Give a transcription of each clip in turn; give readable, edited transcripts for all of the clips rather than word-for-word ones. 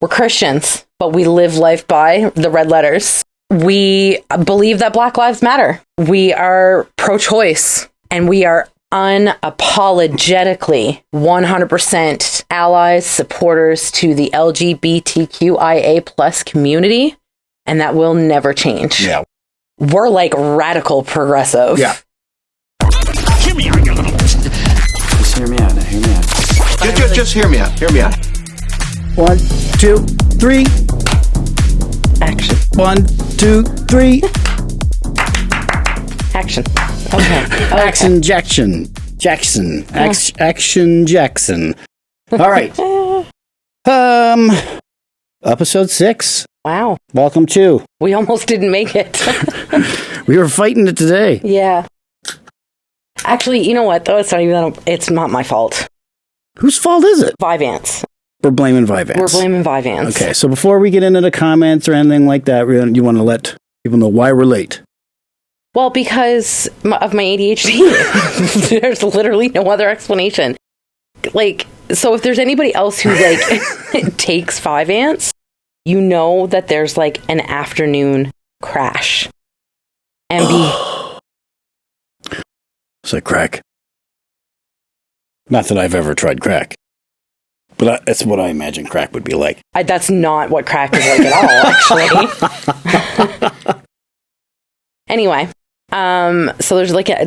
We're Christians, but we live life by the red letters. We believe that Black Lives Matter. We are pro-choice, and we are unapologetically 100% allies, supporters to the LGBTQIA plus community, and that will never change. Yeah. We're like radical progressive. Yeah. Hear me out, you little... Just hear me out now. Hear me out. Just hear me out. Hear me out. 1, 2, 3. Action. 1, 2, 3. Action. Okay. Action Jackson. Jackson. Action Jackson. All right. Episode 6. Wow. Welcome to. We almost didn't make it. We were fighting it today. Yeah. Actually, you know what, though? It's not my fault. Whose fault is it? Vyvanse. We're blaming Vyvanse. We're blaming Vyvanse. Okay, so before we get into the comments or anything like that, you want to let people know why we're late. Well, because of my ADHD. There's literally no other explanation. Like, so if there's anybody else who, like, takes Vyvanse, you know that there's, like, an afternoon crash. And It's like crack. Not that I've ever tried crack. But that's what I imagine crack would be like. that's not what crack is like at all, actually. Anyway, so there's like a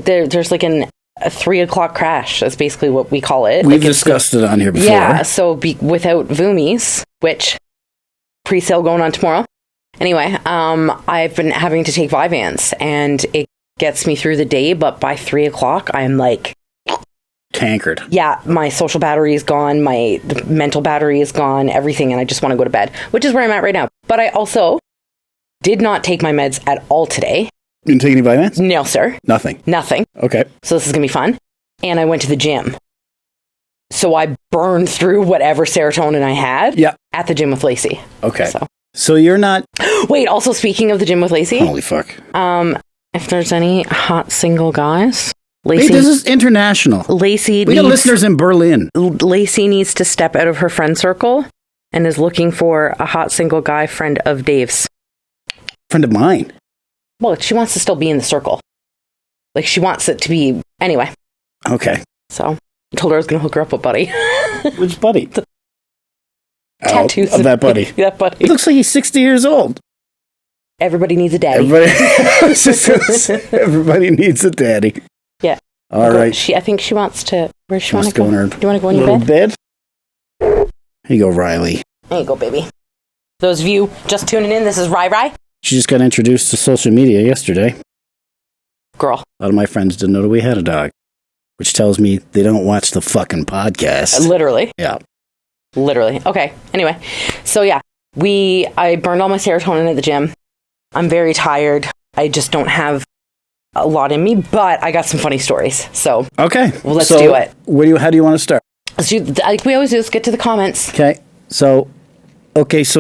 3 o'clock crash. That's basically what we call it. We've discussed it on here before. Yeah, so without Voomies, which pre-sale going on tomorrow. Anyway, I've been having to take Vyvanse, and it gets me through the day, but by 3 o'clock, I'm like... Tankard. Yeah, my social battery is gone, my mental battery is gone, everything, and I just want to go to bed, which is where I'm at right now. But I also did not take my meds at all today. You didn't take any Vyvanse? No, sir. Nothing. Okay. So this is going to be fun. And I went to the gym. So I burned through whatever serotonin I had at the gym with Lacey. Okay. So you're not... Wait, also speaking of the gym with Lacey. Holy fuck. If there's any hot single guys... Lacey, hey, this is international. We got listeners in Berlin. Lacey needs to step out of her friend circle and is looking for a hot single guy friend of Dave's. Friend of mine. Well, she wants to still be in the circle. Like, she wants it to be... Anyway. Okay. So, I told her I was going to hook her up with Buddy. Which Buddy? Tattoos. Of that Buddy. That Buddy. He looks like he's 60 years old. Everybody needs a daddy. Everybody needs a daddy. Yeah. All right. I think she wants to... Where she wants to go? Do you want to go in your bed? Here you go, Riley. There you go, baby. Those of you just tuning in, this is Rai. She just got introduced to social media yesterday. Girl. A lot of my friends didn't know that we had a dog, which tells me they don't watch the fucking podcast. Literally. Yeah. Literally. Okay. Anyway. So, yeah. I burned all my serotonin at the gym. I'm very tired. I just don't have a lot in me, but I got some funny stories. So, okay. Well, let's do it. How do you want to start? Like we always do, let's get to the comments. Okay. So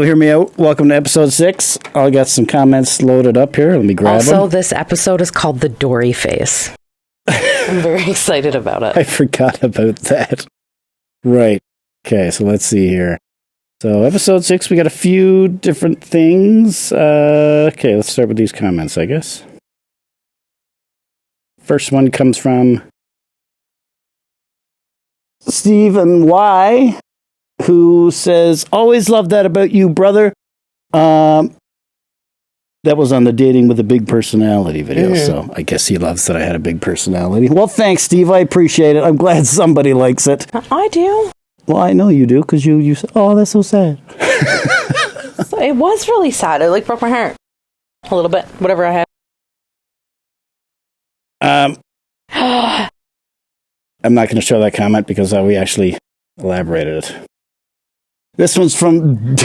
hear me out. Welcome to episode 6. I got some comments loaded up here. Let me grab them. Also, this episode is called the Dory phase. I'm very excited about it. I forgot about that. Right. Okay, so let's see here. So episode 6, we got a few different things. Okay, let's start with these comments, I guess. First one comes from Stephen Y, who says, always love that about you, brother. That was on the dating with a big personality video, so I guess he loves that I had a big personality. Well, thanks, Steve. I appreciate it. I'm glad somebody likes it. I do. Well, I know you do, because you said, oh, that's so sad. So it was really sad. It broke my heart. A little bit. Whatever I had. I'm not going to show that comment because we actually elaborated it. This one's from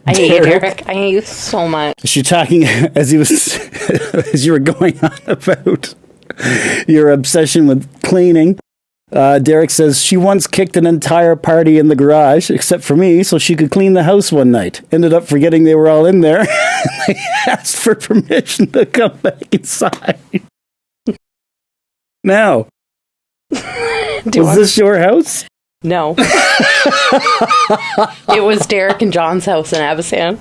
I hate you, Derek. I hate you so much. Is she talking as you were going on about your obsession with cleaning? Derek says, she once kicked an entire party in the garage, except for me, so she could clean the house one night. Ended up forgetting they were all in there. They asked for permission to come back inside. Now, was this your house? No. It was Derek and John's house in Abyssinian.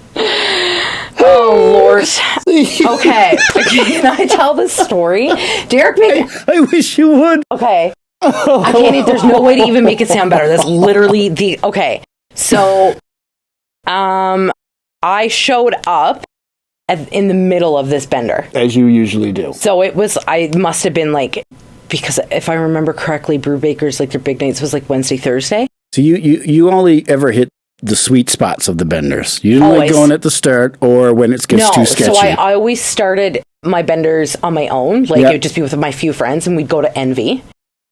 Oh, Lord. Okay. Can I tell this story? Derek made... I wish you would. Okay. I can't... There's no way to even make it sound better. That's literally the... Okay. So, I showed up in the middle of this bender. As you usually do. So it was... I must have been like... Because if I remember correctly, Brewbaker's, like, their big nights was like Wednesday, Thursday. So you only ever hit the sweet spots of the benders. You didn't Always. like going at the start or when it gets too sketchy. So I always started my benders on my own. Like, it would just be with my few friends, and we'd go to Envy.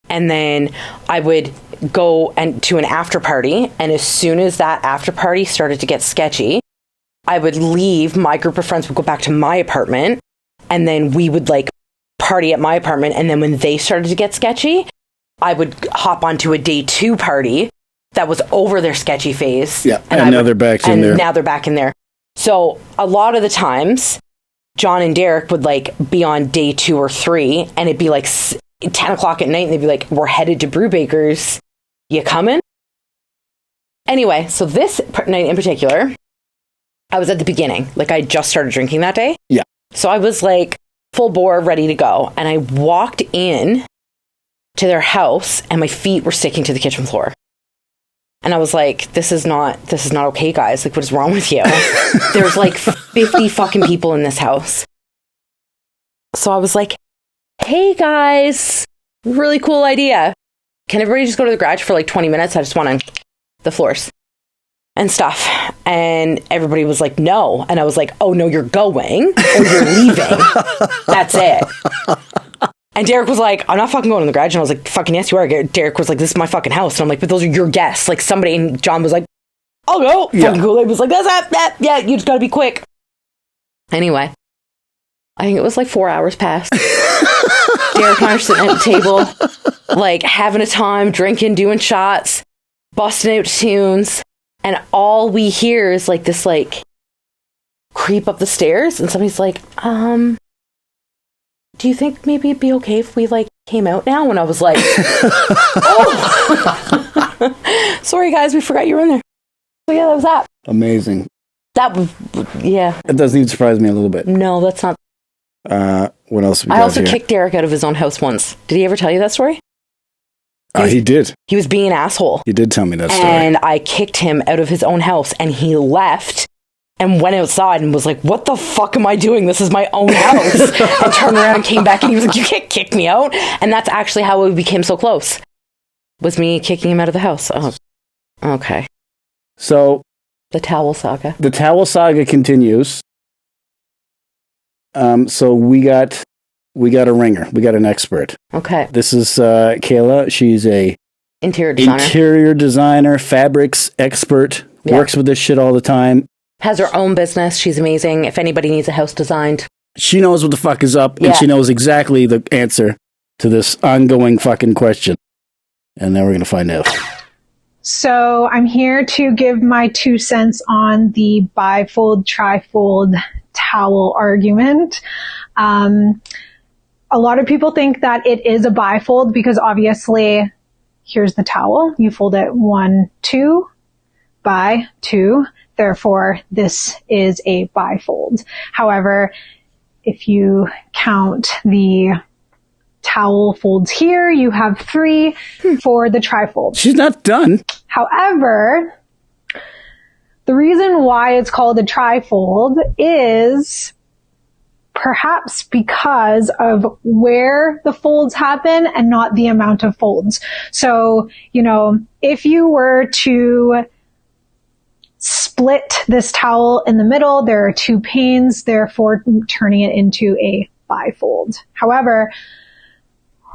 And then I would go to an after party. And as soon as that after party started to get sketchy, I would leave. My group of friends would go back to my apartment. And then we would, like, party at my apartment. And then when they started to get sketchy, I would hop onto a day 2 party that was over their sketchy phase. Yeah, and now they're back in there. Now they're back in there. So a lot of the times, John and Derek would, like, be on day 2 or 3, and it'd be like 10 o'clock at night, and they'd be like, "We're headed to Brewbaker's. You coming?" Anyway, so this night in particular, I was at the beginning. Like, I just started drinking that day. Yeah. So I was, like, full bore, ready to go. And I walked in to their house, and my feet were sticking to the kitchen floor. And I was like, this is not okay, guys. Like, what is wrong with you? There's like 50 fucking people in this house. So I was like, hey guys, really cool idea. Can everybody just go to the garage for like 20 minutes? I just want to the floors and stuff. And everybody was like, no. And I was like, oh no, you're going or you're leaving. That's it. And Derek was like, I'm not fucking going in the garage. And I was like, fucking yes, you are. Derek was like, this is my fucking house. And I'm like, but those are your guests. Like, somebody, and John was like, I'll go. Yeah. Fucking cool. He was like, that's that. Yeah, you just gotta be quick. Anyway, I think it was like 4 hours passed. Derek and I are sitting at the table, like, having a time, drinking, doing shots, busting out tunes. And all we hear is like this, like, creep up the stairs. And somebody's like, do you think maybe it'd be okay if we, like, came out now? And I was like, oh, sorry guys, we forgot you were in there. So yeah, that was that. Amazing. That was, yeah. It doesn't even surprise me a little bit. No, that's not. What else have we got I also here? kicked Derek out of his own house once. Did he ever tell you that story? He did. He was being an asshole. He did tell me that story. And I kicked him out of his own house, and he left and went outside and was like, what the fuck am I doing? This is my own house. And turned around and came back, and he was like, you can't kick me out. And that's actually how we became so close, was me kicking him out of the house. Oh, okay. So the towel saga. The towel saga continues. So we got a ringer. We got an expert. Okay. This is Kayla. She's a interior designer, fabrics expert. Yeah. Works with this shit all the time. Has her own business. She's amazing. If anybody needs a house designed, she knows what the fuck is up, and she knows exactly the answer to this ongoing fucking question. And now we're gonna find out. So I'm here to give my 2 cents on the bifold, trifold towel argument. A lot of people think that it is a bifold because obviously here's the towel. You fold it 1, 2 by 2. Therefore, this is a bifold. However, if you count the towel folds here, you have 3 for the trifold. She's not done. However, the reason why it's called a trifold is perhaps because of where the folds happen and not the amount of folds. So, if you were to split this towel in the middle, there are 2 panes, therefore turning it into a bifold. However,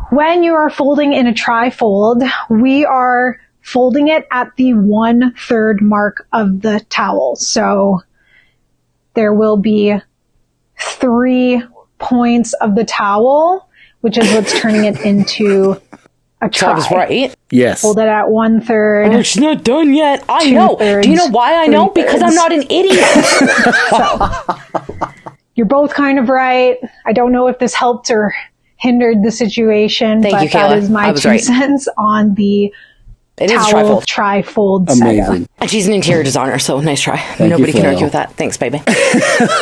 when you are folding in a trifold, we are folding it at the 1/3 mark of the towel. So there will be 3 points of the towel, which is what's turning it into a tri. So I was right. Yes. Fold it at 1/3. Oh, she's not done yet. I know. Do you know why I know? Because I'm not an idiot. So, you're both kind of right. I don't know if this helped or hindered the situation, Thank but you, that Kayla. is my 2 cents on the It is a towel trifold. trifold saga. Amazing. And she's an interior designer, so nice try. you, Nobody can Flail. argue with that. Thanks, baby.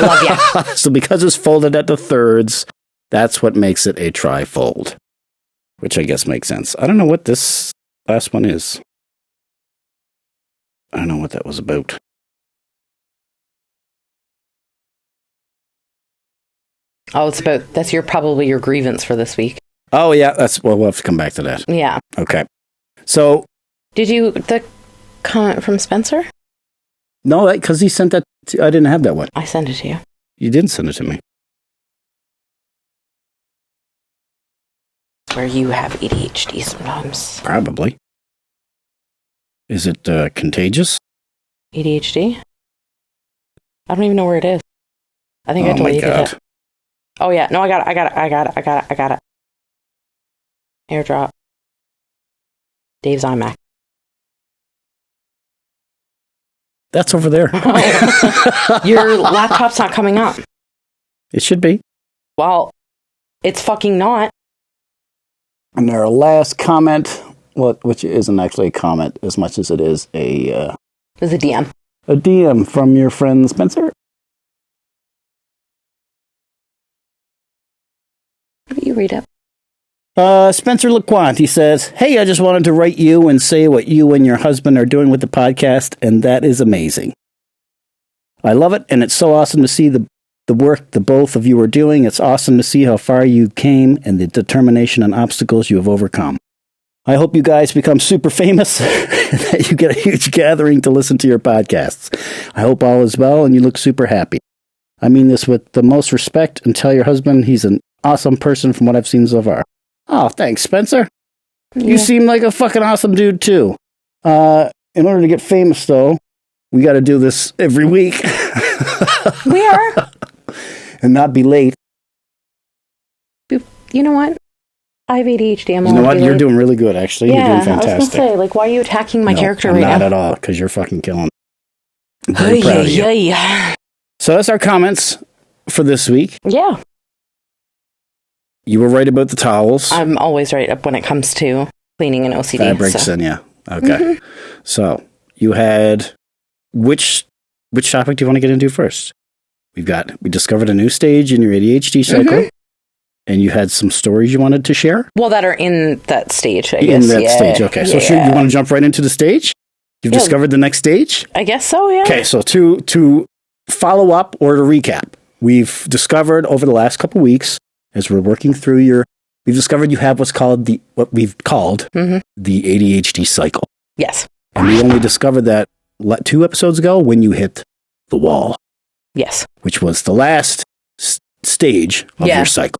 Love ya. So because it's folded at the thirds, that's what makes it a trifold, which I guess makes sense. I don't know what this last one is. I don't know what that was about. Oh, it's about, that's probably your grievance for this week. Oh, yeah, we'll have to come back to that. Yeah. Okay. So, Did you, the comment from Spencer? no, because he sent that, I didn't have that one. I sent it to you. You didn't send it to me. Where you have ADHD sometimes. Probably. Is it contagious? ADHD? I don't even know where it is. I think I Oh my deleted God. it. Oh yeah, no, I got it. Airdrop. Dave's iMac. That's over there. Your laptop's not coming up. It should be. Well, it's fucking not. And our last comment, which isn't actually a comment as much as it is There's a DM. a DM from your friend Spencer. You read it. Spencer LeQuant, he says, "Hey, I just wanted to write you and say what you and your husband are doing with the podcast, and that is amazing. I love it, and it's so awesome to see the work the both of you are doing. It's awesome to see how far you came and the determination and obstacles you have overcome. I hope you guys become super famous, that you get a huge gathering to listen to your podcasts. I hope all is well and you look super happy. I mean this with the most respect, and tell your husband he's an awesome person from what I've seen so far." Oh, thanks, Spencer. You seem like a fucking awesome dude, too. In order to get famous, though, we got to do this every week. We are. And not be late. You know what? I have ADHD. You know what? You're doing really good, actually. Yeah, You're doing I was fantastic. gonna say, like, why are you attacking my character I'm right not now? at all, because you're fucking killing. I'm very proud of you. Yeah. So that's our comments for this week. Yeah. You were right about the towels. I'm always right up when it comes to cleaning and OCD. Fabrics so. and yeah. Okay. So you had which topic do you want to get into first? We discovered a new stage in your ADHD cycle, and you had some stories you wanted to share Well, that are in that stage, I guess. in that stage. Okay. So sure, you want to jump right into the stage? You've discovered the next stage? I guess so, yeah. Okay, so to follow up or to recap, we've discovered over the last couple weeks, as we're working through we've discovered you have what we've called the ADHD cycle. Yes. And we only discovered that 2 episodes ago when you hit the wall, Yes. which was the last stage of your cycle.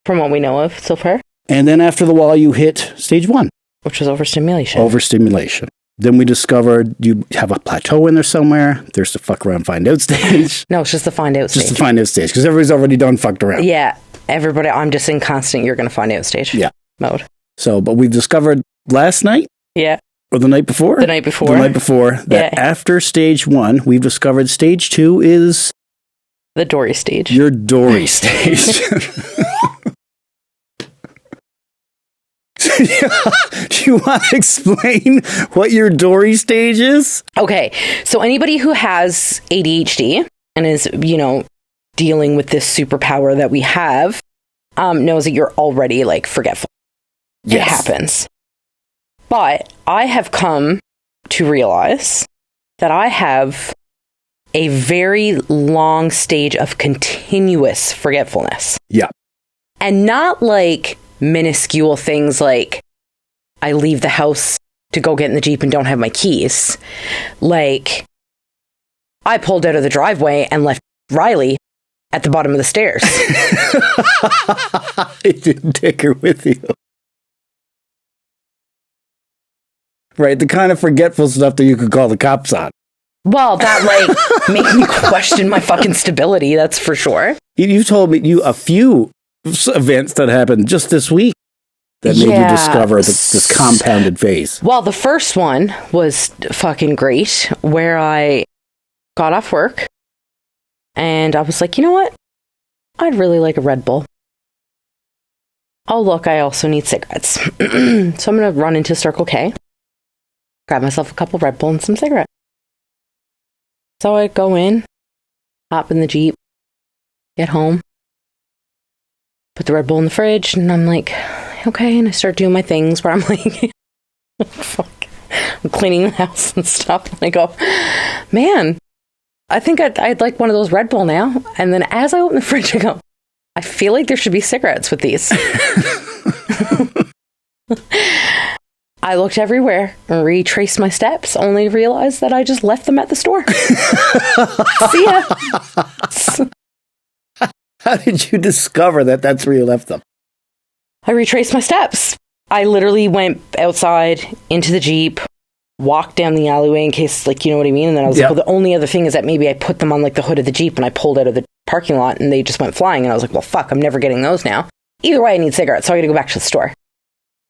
From what we know of so far, And then after the wall, you hit stage 1, which was overstimulation. overstimulation. Then we discovered you have a plateau in there somewhere. There's the fuck around, find out stage. No, it's just the find out stage. Just the find out stage, because everybody's already done fucked around. Yeah. Everybody, I'm just in constant, you're going to find out stage mode. So, but we've discovered last night, Yeah. or the night before? The night before. The night before, that after stage 1, we've discovered stage 2 is The Dory stage. your Dory stage. Do you want to explain what your Dory stage is? Okay. So anybody who has ADHD and is, dealing with this superpower that we have, knows that you're already like forgetful. Yes. It happens. But I have come to realize that I have a very long stage of continuous forgetfulness. Yeah. And not like minuscule things like I leave the house to go get in the Jeep and don't have my keys. Like I pulled out of the driveway and left Riley at the bottom of the stairs. I didn't take her with you. Right, the kind of forgetful stuff that you could call the cops on. Well, that like made me question my fucking stability, that's for sure. You told me a few events that happened just this week that made you discover this compounded phase. Well, the first one was fucking great, where I got off work and I was like, you know what? I'd really like a Red Bull. Oh, look, I also need cigarettes. So I'm going to run into Circle K. grab myself a couple Red Bull and some cigarettes. So I go in, hop in the Jeep, get home, put the Red Bull in the fridge, and I'm like, okay. And I start doing my things where I'm like, fuck. I'm cleaning the house and stuff. And I go, man, I think I'd like one of those Red Bull now. And then as I open the fridge, I go, I feel like there should be cigarettes with these. I looked everywhere and retraced my steps, only to realize that I just left them at the store. See ya. How did you discover that that's where you left them? I retraced my steps. I literally went outside into the Jeep, walked down the alleyway in case, like, you know what I mean? And then I was like, well, the only other thing is that maybe I put them on like the hood of the Jeep and I pulled out of the parking lot and they just went flying. And I was like, well, fuck, I'm never getting those now. Either way, I need cigarettes, so I got to go back to the store.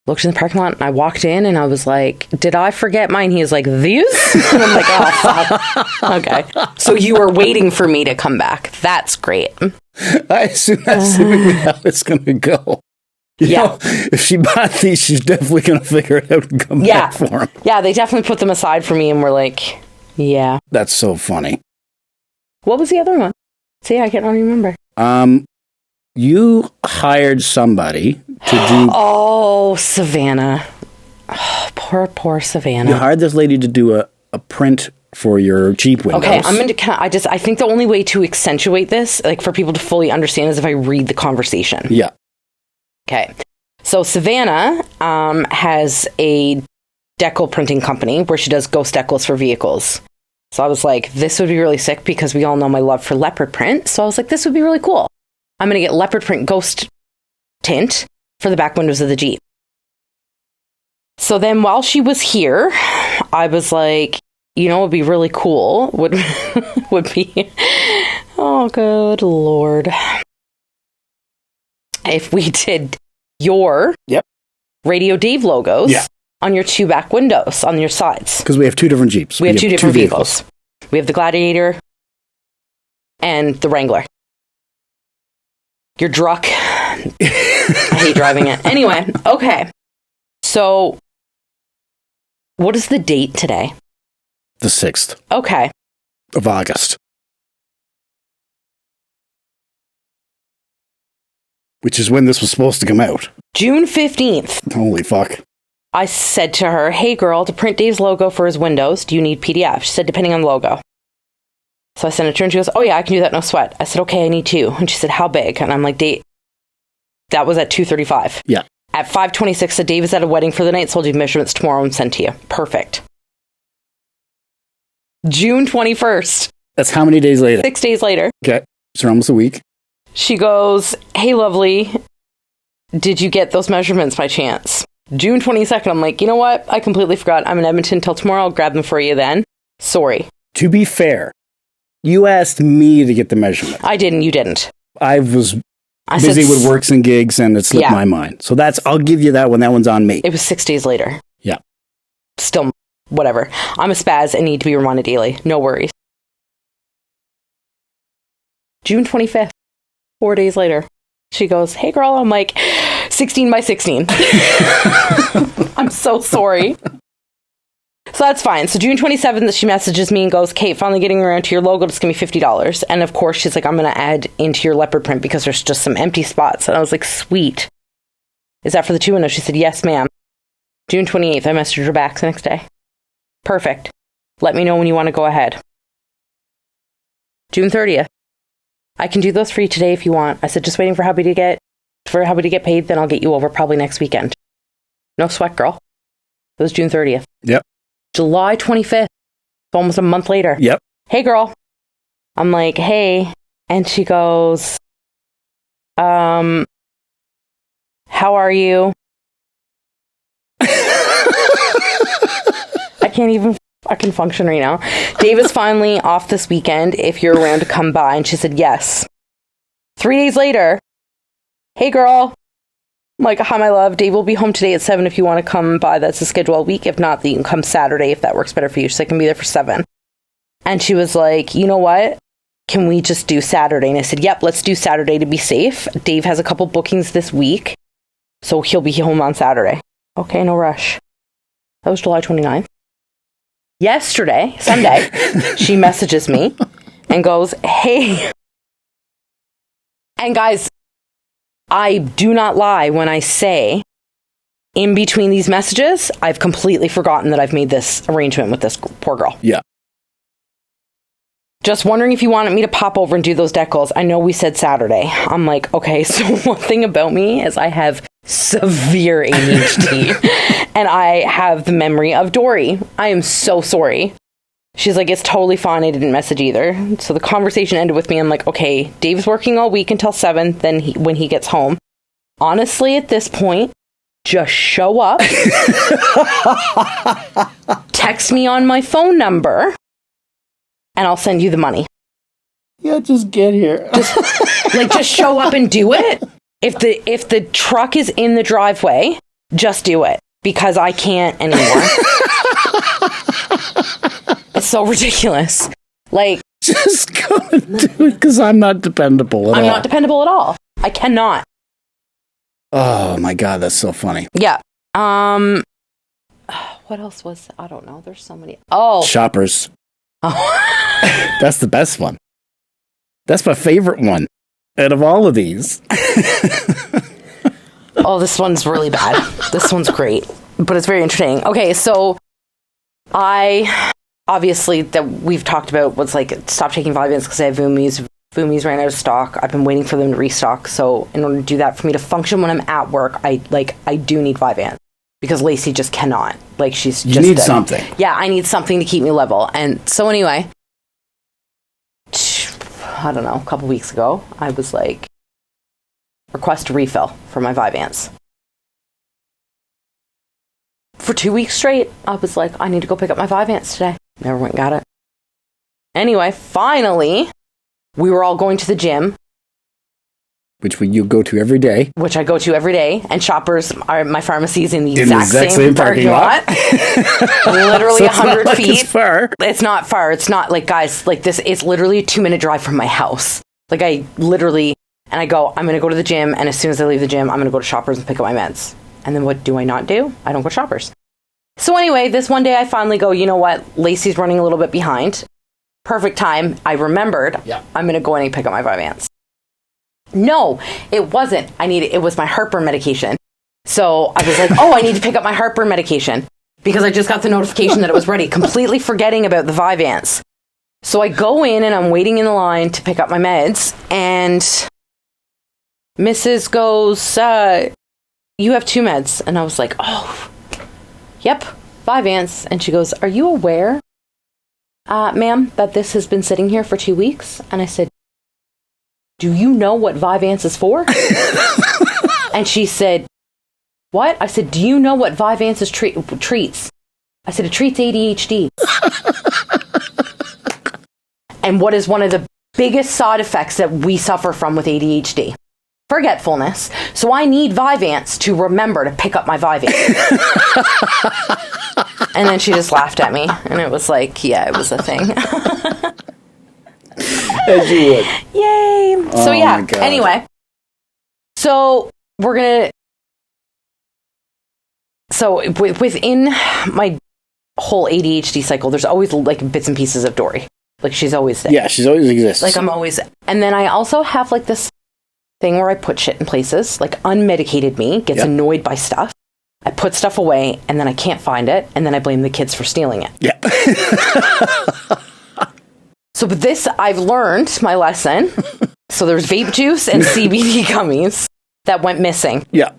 Looked in the parking lot and I walked in and I was like, did I forget mine? He was like, these? And I'm like, oh, fuck. Okay. So you were waiting for me to come back. That's great. I assume that's how it's going to go. You know, if she bought these, she's definitely going to figure it out and come back for them. Yeah, they definitely put them aside for me and were like, yeah. That's so funny. What was the other one? See, I can't remember. You hired somebody to do... Oh, Savannah. Oh, poor Savannah. You hired this lady to do a print for your Jeep windows. Okay, I think the only way to accentuate this, like for people to fully understand, is if I read the conversation. Yeah. Okay. So Savannah has a decal printing company where she does ghost decals for vehicles. So I was like, this would be really sick because we all know my love for leopard print. So I was like, this would be really cool. I'm going to get leopard print ghost tint for the back windows of the Jeep. So then while she was here, I was like, you know, what would be really cool would be, oh, good Lord. If we did your Radio Dave logos on your two back windows on your sides. Because we have two different Jeeps. We have two different vehicles. We have the Gladiator and the Wrangler. Your Druck. I hate driving it. Anyway, okay. So, what is the date today? The 6th. Okay. Of August. Which is when this was supposed to come out. June 15th. Holy fuck. I said to her, hey girl, to print Dave's logo for his windows, do you need PDF? She said, depending on the logo. So I sent it to her and she goes, oh yeah, I can do that, no sweat. I said, okay, I need two. And she said, how big? And I'm like, Dave, that was at 2:35. Yeah. At 5:26, said Dave is at a wedding for the night, so I'll do measurements tomorrow and send to you. Perfect. June 21st. That's how many days later? 6 days later. Okay. So almost a week. She goes, hey, lovely, did you get those measurements by chance? June 22nd, I'm like, you know what? I completely forgot. I'm in Edmonton till tomorrow. I'll grab them for you then. Sorry. To be fair, you asked me to get the measurement. I didn't. You didn't. I was busy with works and gigs and it slipped my mind. So I'll give you that one. That one's on me. It was 6 days later. Yeah. Still, whatever. I'm a spaz and need to be reminded daily. No worries. June 25th. 4 days later, she goes, hey girl, I'm like, 16 by 16. I'm so sorry. So that's fine. So June 27th, she messages me and goes, Kate, finally getting around to your logo, just give me $50. And of course, she's like, I'm going to add into your leopard print because there's just some empty spots. And I was like, sweet. Is that for the two windows? She said, yes, ma'am. June 28th, I messaged her back the next day. Perfect. Let me know when you want to go ahead. June 30th. I can do those for you today if you want. I said, just waiting for hubby to get paid, then I'll get you over probably next weekend. No sweat, girl. It was June 30th. Yep. July 25th. Almost a month later. Yep. Hey, girl. I'm like, hey. And she goes, how are you? I can't even fucking function right now. Dave is finally off this weekend if you're around to come by. And she said, yes. 3 days later, hey girl. I'm like, hi my love. Dave will be home today at 7 if you want to come by. That's the schedule all week. If not, then you can come Saturday if that works better for you. So I can be there for 7. And she was like, you know what? Can we just do Saturday? And I said, yep, let's do Saturday to be safe. Dave has a couple bookings this week, so he'll be home on Saturday. Okay, no rush. That was July 29th. Yesterday, Sunday, she messages me and goes, hey. And guys, I do not lie when I say in between these messages, I've completely forgotten that I've made this arrangement with this poor girl. Yeah. Just wondering if you wanted me to pop over and do those decals. I know we said Saturday. I'm like, okay, so one thing about me is I have severe ADHD and I have the memory of Dory. I am so sorry. She's like, it's totally fine. I didn't message either. So the conversation ended with me. I'm like, okay, Dave's working all week until 7. Then when he gets home, honestly, at this point, just show up, text me on my phone number, and I'll send you the money. Yeah, just get here. Just show up and do it. If the truck is in the driveway, just do it because I can't anymore. It's so ridiculous. Like, just go and do it because I'm not dependable at all. I'm not dependable at all. I cannot. Oh my God, that's so funny. Yeah. What else was? I don't know. There's so many. Oh, Shoppers. Oh. That's the best one. That's my favorite one out of all of these. Oh, this one's really bad. This one's great, but it's very interesting. Okay, so I obviously that we've talked about was like stop taking vitamins because I have Vumis. Vumis ran out of stock. I've been waiting for them to restock. So in order to do that, for me to function when I'm at work, I do need Vyvanse because Lacey just cannot. Like she's just you need something. Yeah, I need something to keep me level. And so anyway, I don't know, a couple weeks ago, I was like, request a refill for my Vyvanse. For 2 weeks straight, I was like, I need to go pick up my Vyvanse today. Never went and got it. Anyway, finally, we were all going to the gym. Which you go to every day. Which I go to every day. And Shoppers, my pharmacy is in the exact same parking lot. Literally So 100 feet. It's far. It's not far. It's not like, guys, like this, it's literally a 2-minute drive from my house. Like I literally, and I go, I'm going to go to the gym. And as soon as I leave the gym, I'm going to go to Shoppers and pick up my meds. And then what do I not do? I don't go to Shoppers. So anyway, this one day I finally go, you know what? Lacey's running a little bit behind. Perfect time. I remembered. Yeah. I'm going to go in and pick up my Vyvanse. No, it wasn't. It was my heartburn medication. So I was like, oh, I need to pick up my heartburn medication because I just got the notification that it was ready, completely forgetting about the Vyvanse. So I go in and I'm waiting in the line to pick up my meds and Mrs. goes, you have 2 meds. And I was like, oh, yep, Vyvanse. And she goes, are you aware, ma'am, that this has been sitting here for 2 weeks? And I said, do you know what Vyvanse is for? And she said, what? I said, do you know what Vyvanse treats? I said, it treats ADHD. And what is one of the biggest side effects that we suffer from with ADHD? Forgetfulness. So I need Vyvanse to remember to pick up my Vyvanse. And then she just laughed at me. And it was like, yeah, it was a thing. As you would. Yay. So yeah, anyway. So we're going to... So within my whole ADHD cycle, there's always like bits and pieces of Dory. Like she's always there. Yeah, she's always exists. Like I'm always... And then I also have like this thing where I put shit in places. Like unmedicated me gets annoyed by stuff. I put stuff away and then I can't find it. And then I blame the kids for stealing it. Yeah. So with this, I've learned my lesson. So there's vape juice and CBD gummies that went missing. Yeah.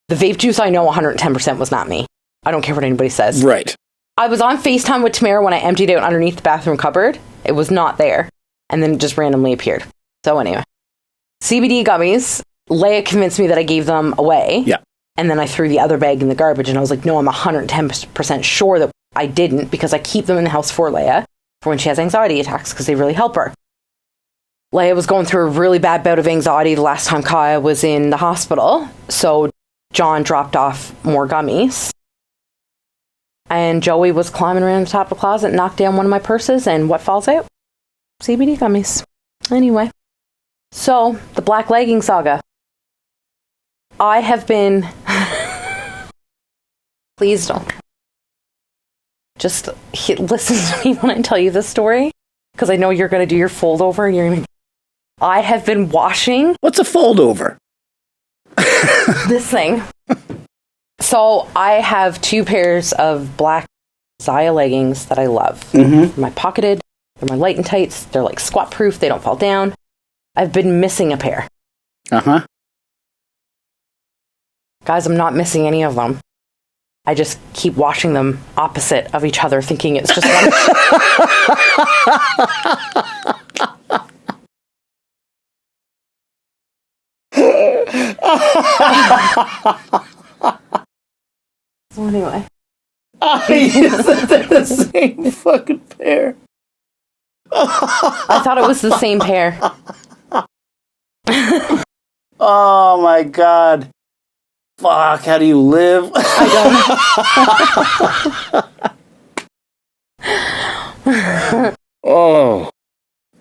The vape juice, I know 110% was not me. I don't care what anybody says. Right. I was on FaceTime with Tamara when I emptied out underneath the bathroom cupboard. It was not there. And then it just randomly appeared. So anyway. CBD gummies, Leia convinced me that I gave them away. Yeah. And then I threw the other bag in the garbage. And I was like, no, I'm 110% sure that I didn't because I keep them in the house for Leia for when she has anxiety attacks because they really help her. Leia was going through a really bad bout of anxiety the last time Kaya was in the hospital. So John dropped off more gummies. And Joey was climbing around the top of the closet, knocked down one of my purses, and what falls out? CBD gummies. Anyway. So, the black legging saga. I have been... Please don't. just listen to me when I tell you this story, because I know you're going to do your fold over and you're going to... I have been washing... What's a fold over? this thing. So I have 2 pairs of black Zaya leggings that I love. Mm-hmm. My pocketed, they're my light and tights, they're like squat proof, they don't fall down. I've been missing a pair. Uh-huh. Guys, I'm not missing any of them. I just keep washing them opposite of each other, thinking it's just one. So anyway. They're the same fucking pair. I thought it was the same pair. Oh my god. Fuck, how do you live? I don't. Oh.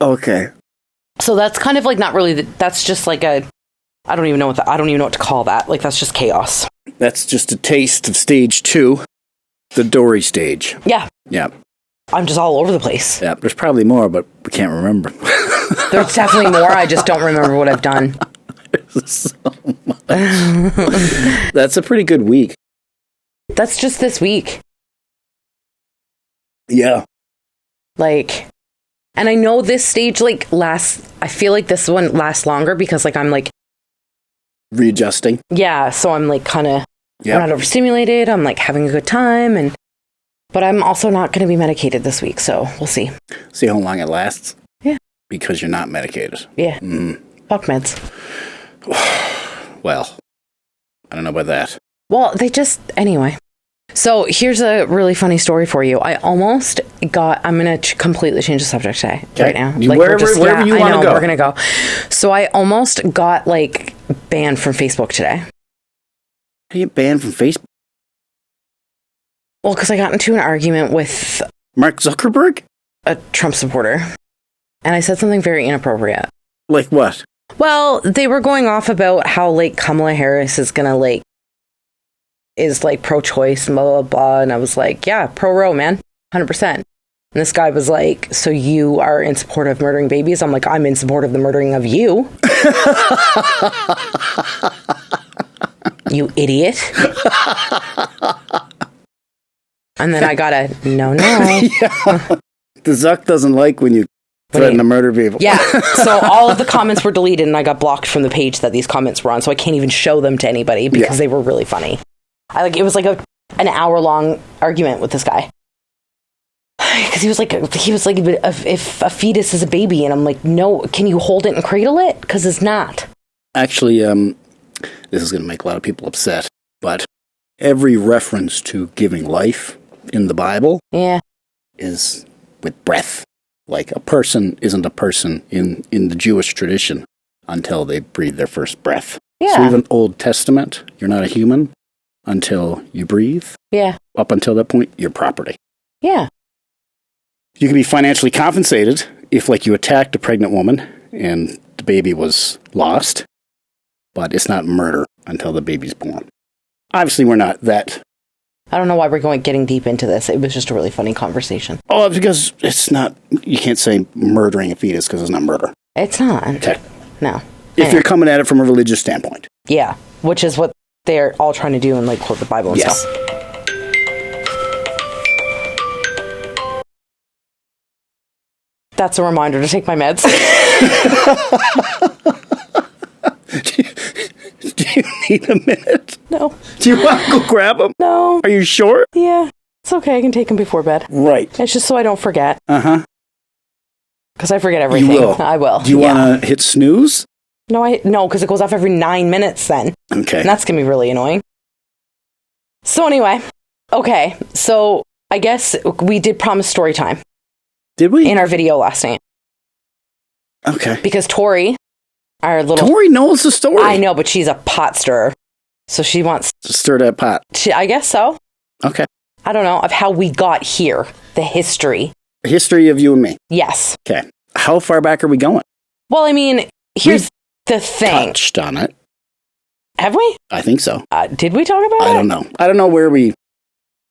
Okay. So that's kind of like not really, that's just like a, I don't even know what to call that. Like, that's just chaos. That's just a taste of stage 2, the Dory stage. Yeah. Yeah. I'm just all over the place. Yeah, there's probably more, but we can't remember. There's definitely more. I just don't remember what I've done. There's so much. That's a pretty good week. That's just this week. Yeah. Like, and I know this stage, like, I feel like this one lasts longer because, like, I'm, like... readjusting. Yeah, so I'm, like, kind of... I'm not overstimulated. I'm, like, having a good time, but I'm also not going to be medicated this week, so we'll see. See how long it lasts? Yeah. Because you're not medicated. Yeah. Fuck meds. Well, I don't know about that. Well, anyway. So here's a really funny story for you. I almost got, I'm going to completely change the subject today, right now. Wherever you want to go. We're going to go. So I almost got, like, banned from Facebook today. How do you get banned from Facebook? Well, because I got into an argument with... Mark Zuckerberg? A Trump supporter. And I said something very inappropriate. Like what? Well, they were going off about how, like, Kamala Harris is gonna, like, is, like, pro-choice and blah, blah, blah. And I was like, yeah, pro-Roe, man. 100%. And this guy was like, so you are in support of murdering babies? I'm like, I'm in support of the murdering of you. You idiot. And then I got a, no. Yeah. The Zuck doesn't like when you threaten to murder people. Yeah, so all of the comments were deleted and I got blocked from the page that these comments were on, so I can't even show them to anybody because they were really funny. It was like an hour-long argument with this guy. Because he was like, if a fetus is a baby, and I'm like, no, can you hold it and cradle it? Because it's not. Actually, this is going to make a lot of people upset, but every reference to giving life in the Bible is with breath. Like, a person isn't a person in the Jewish tradition until they breathe their first breath. Yeah. So even Old Testament, you're not a human until you breathe. Yeah. Up until that point, you're property. Yeah. You can be financially compensated if, like, you attacked a pregnant woman and the baby was lost, but it's not murder until the baby's born. Obviously, we're not that... I don't know why we're getting deep into this. It was just a really funny conversation. Oh, because it's not... You can't say murdering a fetus because it's not murder. It's not. Okay. No. If you're coming at it from a religious standpoint. Yeah, which is what they're all trying to do and, like, quote the Bible and stuff. That's a reminder to take my meds. Do you need a minute? No. Do you want to go grab them? No. Are you sure? Yeah. It's okay. I can take them before bed. Right. It's just so I don't forget. Uh-huh. Because I forget everything. You will. I will. Do you want to hit snooze? No, because it goes off every 9 minutes then. Okay. And that's going to be really annoying. So anyway. Okay. So I guess we did promise story time. Did we? In our video last night. Okay. Because Tori, Tori knows the story. I know, but she's a pot stirrer. So she wants to stir that pot. I guess so. Okay. I don't know, of how we got here. The history. The history of you and me. Yes. Okay. How far back are we going? Well, I mean, here's the thing. Touched on it. Have we? I think so. Did we talk about it? I don't know. I don't know where we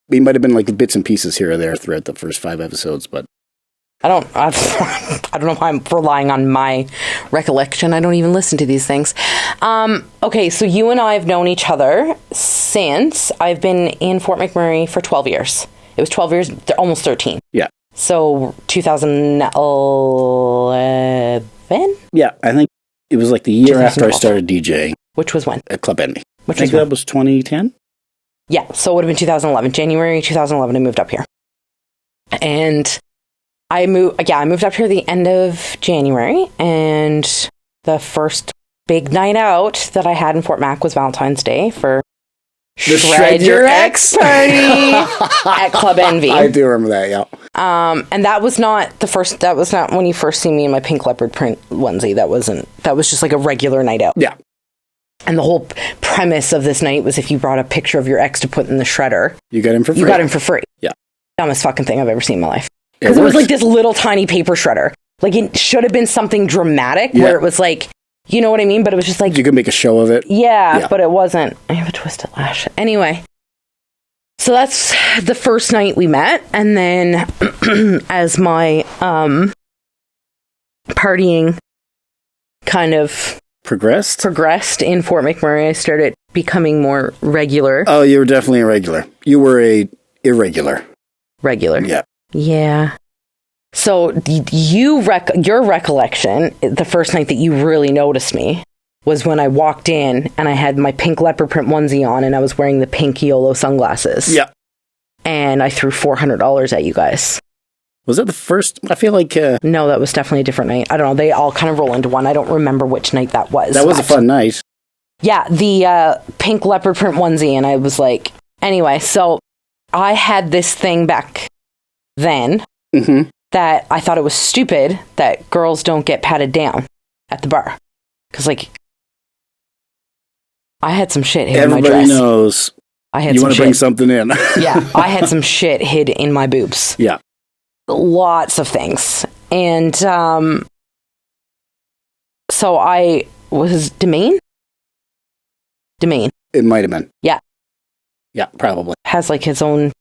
We might have been like bits and pieces here or there throughout the first 5 episodes, but I don't know why I'm relying on my recollection. I don't even listen to these things. Okay, so you and I have known each other since I've been in Fort McMurray for 12 years. It was 12 years, almost 13. yeah. So 2011? Yeah, I think it was like the year after I started DJing. Which was when? At Club Envy. Which I think that was 2010? Yeah, so it would have been 2011. January 2011, I moved up here. And I moved up here the end of January, and the first big night out that I had in Fort Mac was Valentine's Day for Shred Your Ex party at Club Envy. I do remember that, yeah. And that was not when you first see me in my pink leopard print onesie. That was just like a regular night out. Yeah. And the whole premise of this night was if you brought a picture of your ex to put in the shredder, you got him for free. You got him for free. Yeah. Dumbest fucking thing I've ever seen in my life. Because it was like this little tiny paper shredder. Like it should have been something dramatic where it was like, you know what I mean? But it was just like... You could make a show of it. Yeah, but it wasn't. I have a twisted lash. Anyway. So that's the first night we met. And then as my partying kind of... Progressed in Fort McMurray, I started becoming more regular. Oh, you were definitely a regular. You were a irregular. Regular. Yeah. Yeah. So your recollection, the first night that you really noticed me was when I walked in and I had my pink leopard print onesie on and I was wearing the pink YOLO sunglasses. Yeah. And I threw $400 at you guys. Was that the first? I feel like... No, that was definitely a different night. I don't know. They all kind of roll into one. I don't remember which night that was. That was a fun night. Yeah, the pink leopard print onesie. And I was like... Anyway, so I had this thing back then that I thought it was stupid that girls don't get patted down at the bar. Because, like, I had some shit hid in my dress. Everybody knows you want to bring something in. Yeah, I had some shit hid in my boobs. Yeah. Lots of things. And so I was Demaine? Demaine. It might have been. Yeah. Yeah, probably. Has like his own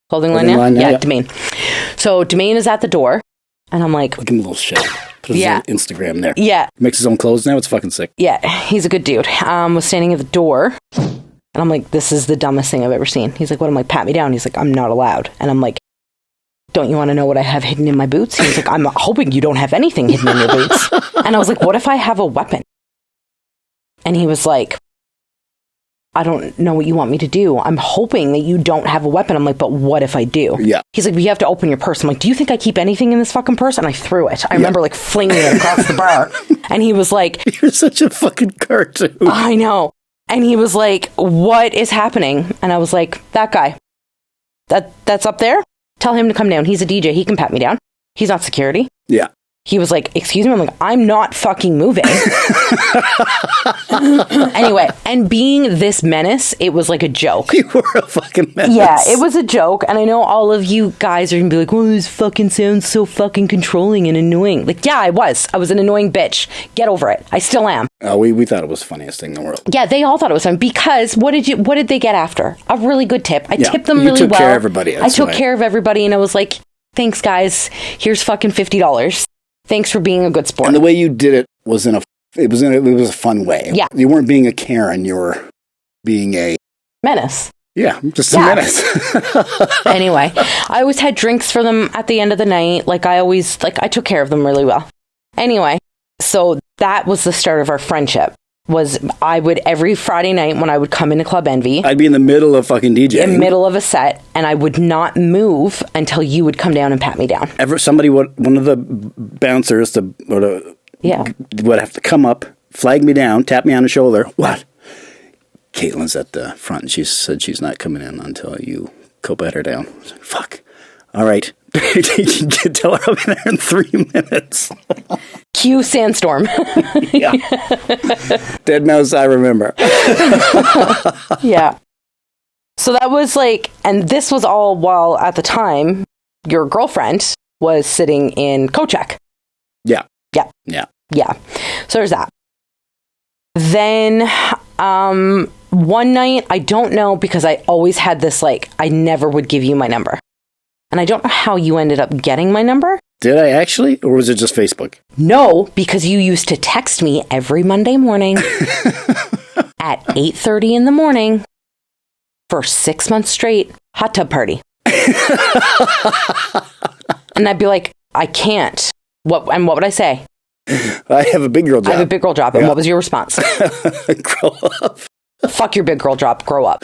clothing line now? Yeah, Demaine. So Demaine is at the door and I'm like... Look at him, little shit. Put his Instagram there. Yeah. He makes his own clothes now. It's fucking sick. Yeah, he's a good dude. Was standing at the door and I'm like, this is the dumbest thing I've ever seen. He's like, what? I'm like, pat me down. He's like, I'm not allowed. And I'm like, don't you want to know what I have hidden in my boots? He was like, I'm hoping you don't have anything hidden in your boots. And I was like, what if I have a weapon? And he was like, I don't know what you want me to do. I'm hoping that you don't have a weapon. I'm like, but what if I do? Yeah. He's like, you have to open your purse. I'm like, do you think I keep anything in this fucking purse? And I threw it. I remember like flinging it across the bar. And he was like... You're such a fucking cartoon. I know. And he was like, what is happening? And I was like, that guy. That's up there? Tell him to come down. He's a DJ. He can pat me down. He's not security. Yeah. He was like, excuse me? I'm like, I'm not fucking moving. Anyway, and being this menace, it was like a joke. You were a fucking menace. Yeah, it was a joke. And I know all of you guys are going to be like, oh, this fucking sounds so fucking controlling and annoying. Like, yeah, I was. I was an annoying bitch. Get over it. I still am. We thought it was the funniest thing in the world. Yeah, they all thought it was fun because what did they get after? A really good tip. I tipped them really well. You took care of everybody. I took care of everybody and I was like, thanks guys. Here's fucking $50. Thanks for being a good sport. And the way you did it was it was a fun way. Yeah. You weren't being a Karen, you were being a menace. Yeah, just a menace. Anyway, I always had drinks for them at the end of the night. Like I took care of them really well. Anyway, so that was the start of our friendship. I would every Friday night when I would come into Club Envy, I'd be in the middle of fucking DJing. In the middle of a set, and I would not move until you would come down and pat me down. One of the bouncers would have to come up, flag me down, tap me on the shoulder. What? Caitlin's at the front, and she said she's not coming in until you go pat her down. I was like, fuck. All right. Tell her I'll be there in 3 minutes. Cue sandstorm. Yeah. Dead mouse, I remember. Yeah. So that was like, and this was all while at the time your girlfriend was sitting in co-check. Yeah. Yeah. So there's that. Then one night, I don't know, because I always had this, like, I never would give you my number. And I don't know how you ended up getting my number. Did I actually? Or was it just Facebook? No, because you used to text me every Monday morning at 8:30 in the morning for 6 months straight, hot tub party. And I'd be like, I can't. And what would I say? I have a big girl job. I have a big girl job. And what was your response? Grow up. Fuck your big girl job. Grow up.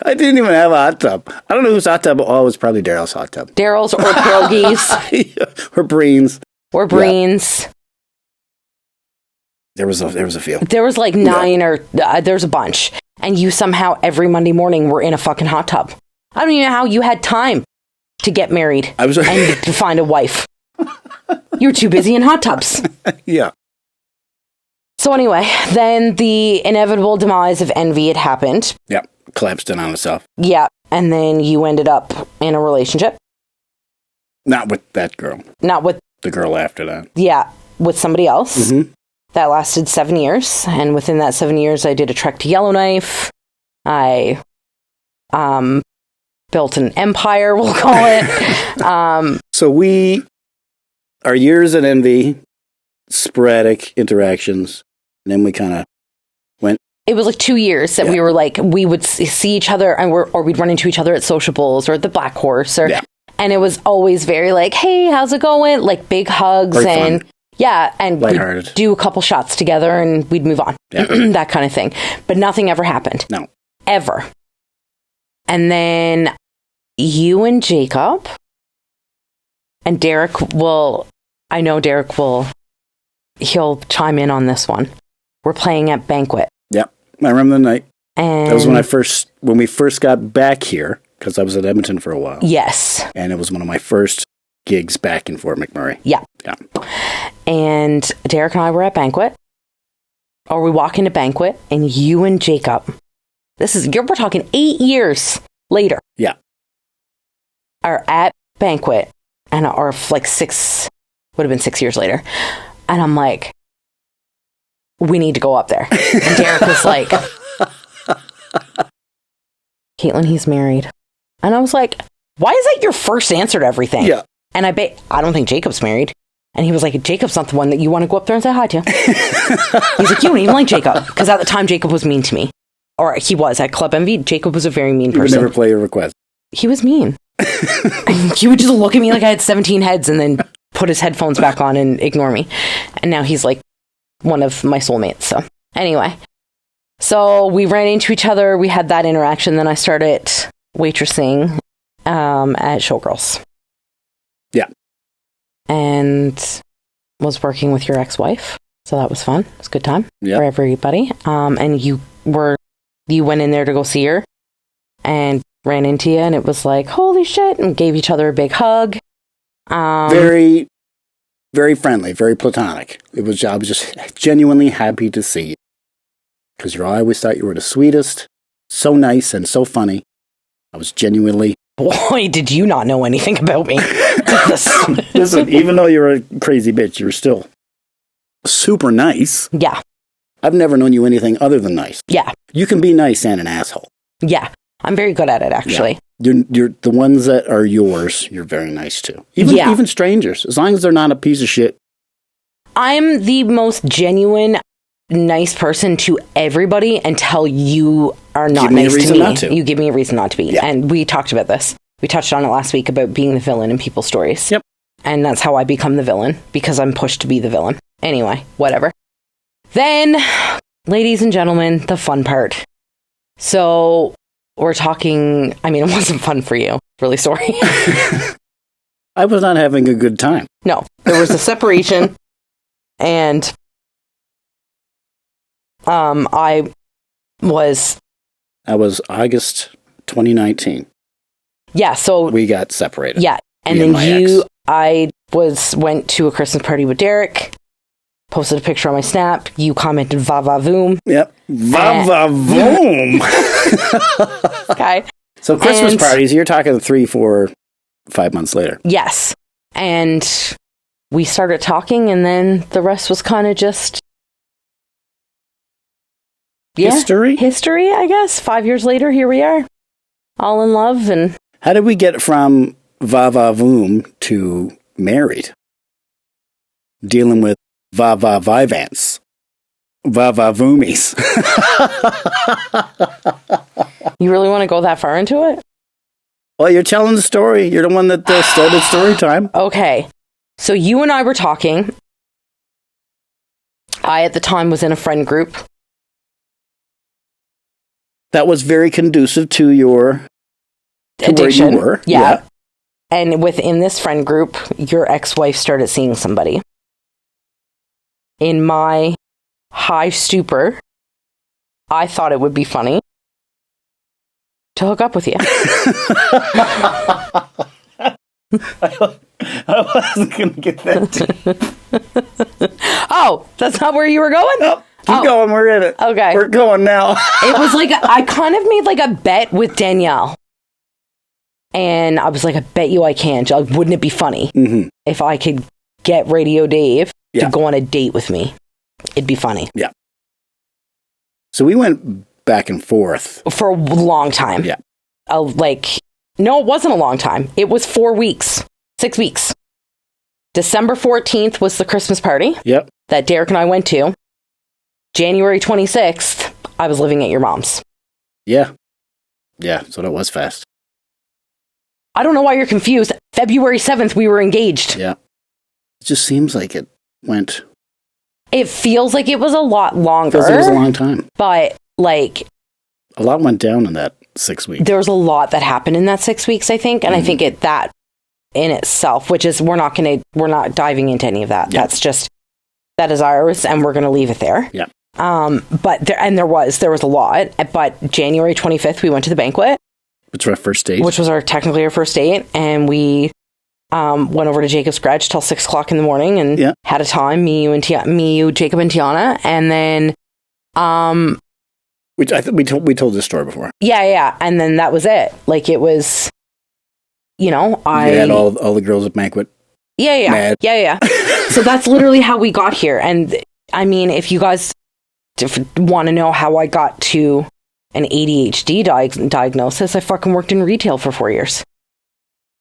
I didn't even have a hot tub. I don't know whose hot tub. Oh, it was probably Daryl's hot tub. Daryl's or pierogies. Or Breen's. Or Breen's. Yeah. There was a few. There was like 9 or there's a bunch. And you somehow every Monday morning were in a fucking hot tub. I don't even know how you had time to get married and to find a wife. You were too busy in hot tubs. Yeah. So anyway, then the inevitable demise of Envy had happened. Yeah. Collapsed in on itself. Yeah. And then you ended up in a relationship. Not with that girl. Not with the girl after that. Yeah. With somebody else. Mm-hmm. That lasted 7 years. And within that 7 years, I did a trek to Yellowknife. I built an empire, we'll call it. So our years at Envy, sporadic interactions, and then we kind of went. It was like 2 years that we were like, we would see each other or we'd run into each other at sociables or at the Black Horse. And it was always very like, hey, how's it going? Like big hugs very and fun. Yeah. And we'd do a couple shots together and we'd move on. Yeah. That kind of thing. But nothing ever happened. No. Ever. And then you and Jacob and he'll chime in on this one. We're playing at Banquet. Yep. I remember the night. And that was when we first got back here, because I was at Edmonton for a while. Yes. And it was one of my first gigs back in Fort McMurray. Yeah. Yeah. And Derek and I were at Banquet. Or we walk into Banquet, and you and Jacob, we're talking 8 years later. Yeah. Are at Banquet, and or like would have been 6 years later. And I'm like, we need to go up there. And Derek was like, Caitlin, he's married. And I was like, why is that your first answer to everything? Yeah. And I don't think Jacob's married. And he was like, Jacob's not the one that you want to go up there and say hi to. He's like, you don't even like Jacob. Because at the time, Jacob was mean to me. Or he was at Club Envy. Jacob was a very mean person. He would never play a request. He was mean. He would just look at me like I had 17 heads and then put his headphones back on and ignore me. And now he's like one of my soulmates. So anyway, so we ran into each other. We had that interaction. Then I started waitressing at Showgirls. Yeah. And was working with your ex-wife. So that was fun. It was a good time for everybody. And you went in there to go see her and ran into you, and it was like, holy shit, and gave each other a big hug. Very, very friendly, very platonic. I was just genuinely happy to see you. Because I always thought you were the sweetest, so nice and so funny. I was genuinely... Boy, did you not know anything about me. Listen, even though you're a crazy bitch, you're still super nice. Yeah. I've never known you anything other than nice. Yeah. You can be nice and an asshole. Yeah. I'm very good at it, actually. Yeah. You're the ones that are yours, you're very nice to. Even strangers, as long as they're not a piece of shit. I'm the most genuine, nice person to everybody until you are not nice to me. You give me a reason not to be. Yeah. And we talked about this. We touched on it last week about being the villain in people's stories. Yep. And that's how I become the villain, because I'm pushed to be the villain. Anyway, whatever. Then, ladies and gentlemen, the fun part. So, we're talking, I mean, it wasn't fun for you. Really sorry. I was not having a good time. No, there was a separation, and I was August 2019. Yeah, so we got separated. Yeah, and then I went to a Christmas party with Derek. Posted a picture on my Snap. You commented "va va voom." Yep, va va voom. Okay. So Christmas parties. You're talking 3, 4, 5 months later. Yes, and we started talking, and then the rest was kind of just history? History, I guess. 5 years later, here we are. All in love. And How did we get from va-va-voom to married? Dealing with va-va-vivants. Va-va-voomies. you really want to go that far into it? Well, you're telling the story. You're the one that started story time. Okay. So you and I were talking. I, at the time, was in a friend group. That was very conducive to your Addiction. Where you were. Yeah. And within this friend group, your ex-wife started seeing somebody. In my high stupor, I thought it would be funny to hook up with you. I wasn't going to get that. Oh, that's not where you were going? Nope. Keep going. We're in it. Okay. We're going now. It was like, I kind of made like a bet with Danielle. And I was like, I bet you I can. Like, wouldn't it be funny if I could get Radio Dave to go on a date with me? It'd be funny. Yeah. So we went back and forth. For a long time. Yeah. No, it wasn't a long time. It was 4 weeks. 6 weeks. December 14th was the Christmas party. Yep. That Derek and I went to. January 26th, I was living at your mom's. Yeah. Yeah, so that was fast. I don't know why you're confused. February 7th, we were engaged. Yeah. It just seems like it went... It feels like it was a lot longer. Feels like it was a long time. But, like... A lot went down in that 6 weeks. There was a lot that happened in that 6 weeks, I think. And I think that in itself, which is, we're not diving into any of that. Yeah. That's just, that is ours, and we're going to leave it there. Yeah. But there was a lot. But January 25th, we went to the banquet. Which was our first date. Which was technically our first date. And we went over to Jacob's garage till 6 o'clock in the morning and had a time, you, Jacob, and Tiana. And then... Which I think we told this story before. Yeah. And then that was it. Like, it was, You had all the girls at banquet. Yeah. Mad. Yeah. So that's literally how we got here. And I mean, if you guys want to know how I got to an ADHD diagnosis, I fucking worked in retail for 4 years.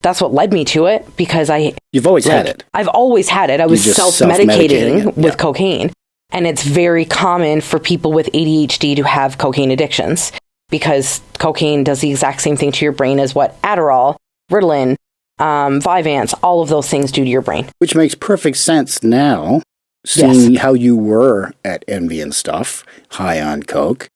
That's what led me to it, because You've always had it. I've always had it. I was self-medicating with cocaine. And it's very common for people with ADHD to have cocaine addictions, because cocaine does the exact same thing to your brain as what Adderall, Ritalin, Vyvanse, all of those things do to your brain. Which makes perfect sense now, seeing how you were at Envy and stuff, high on coke,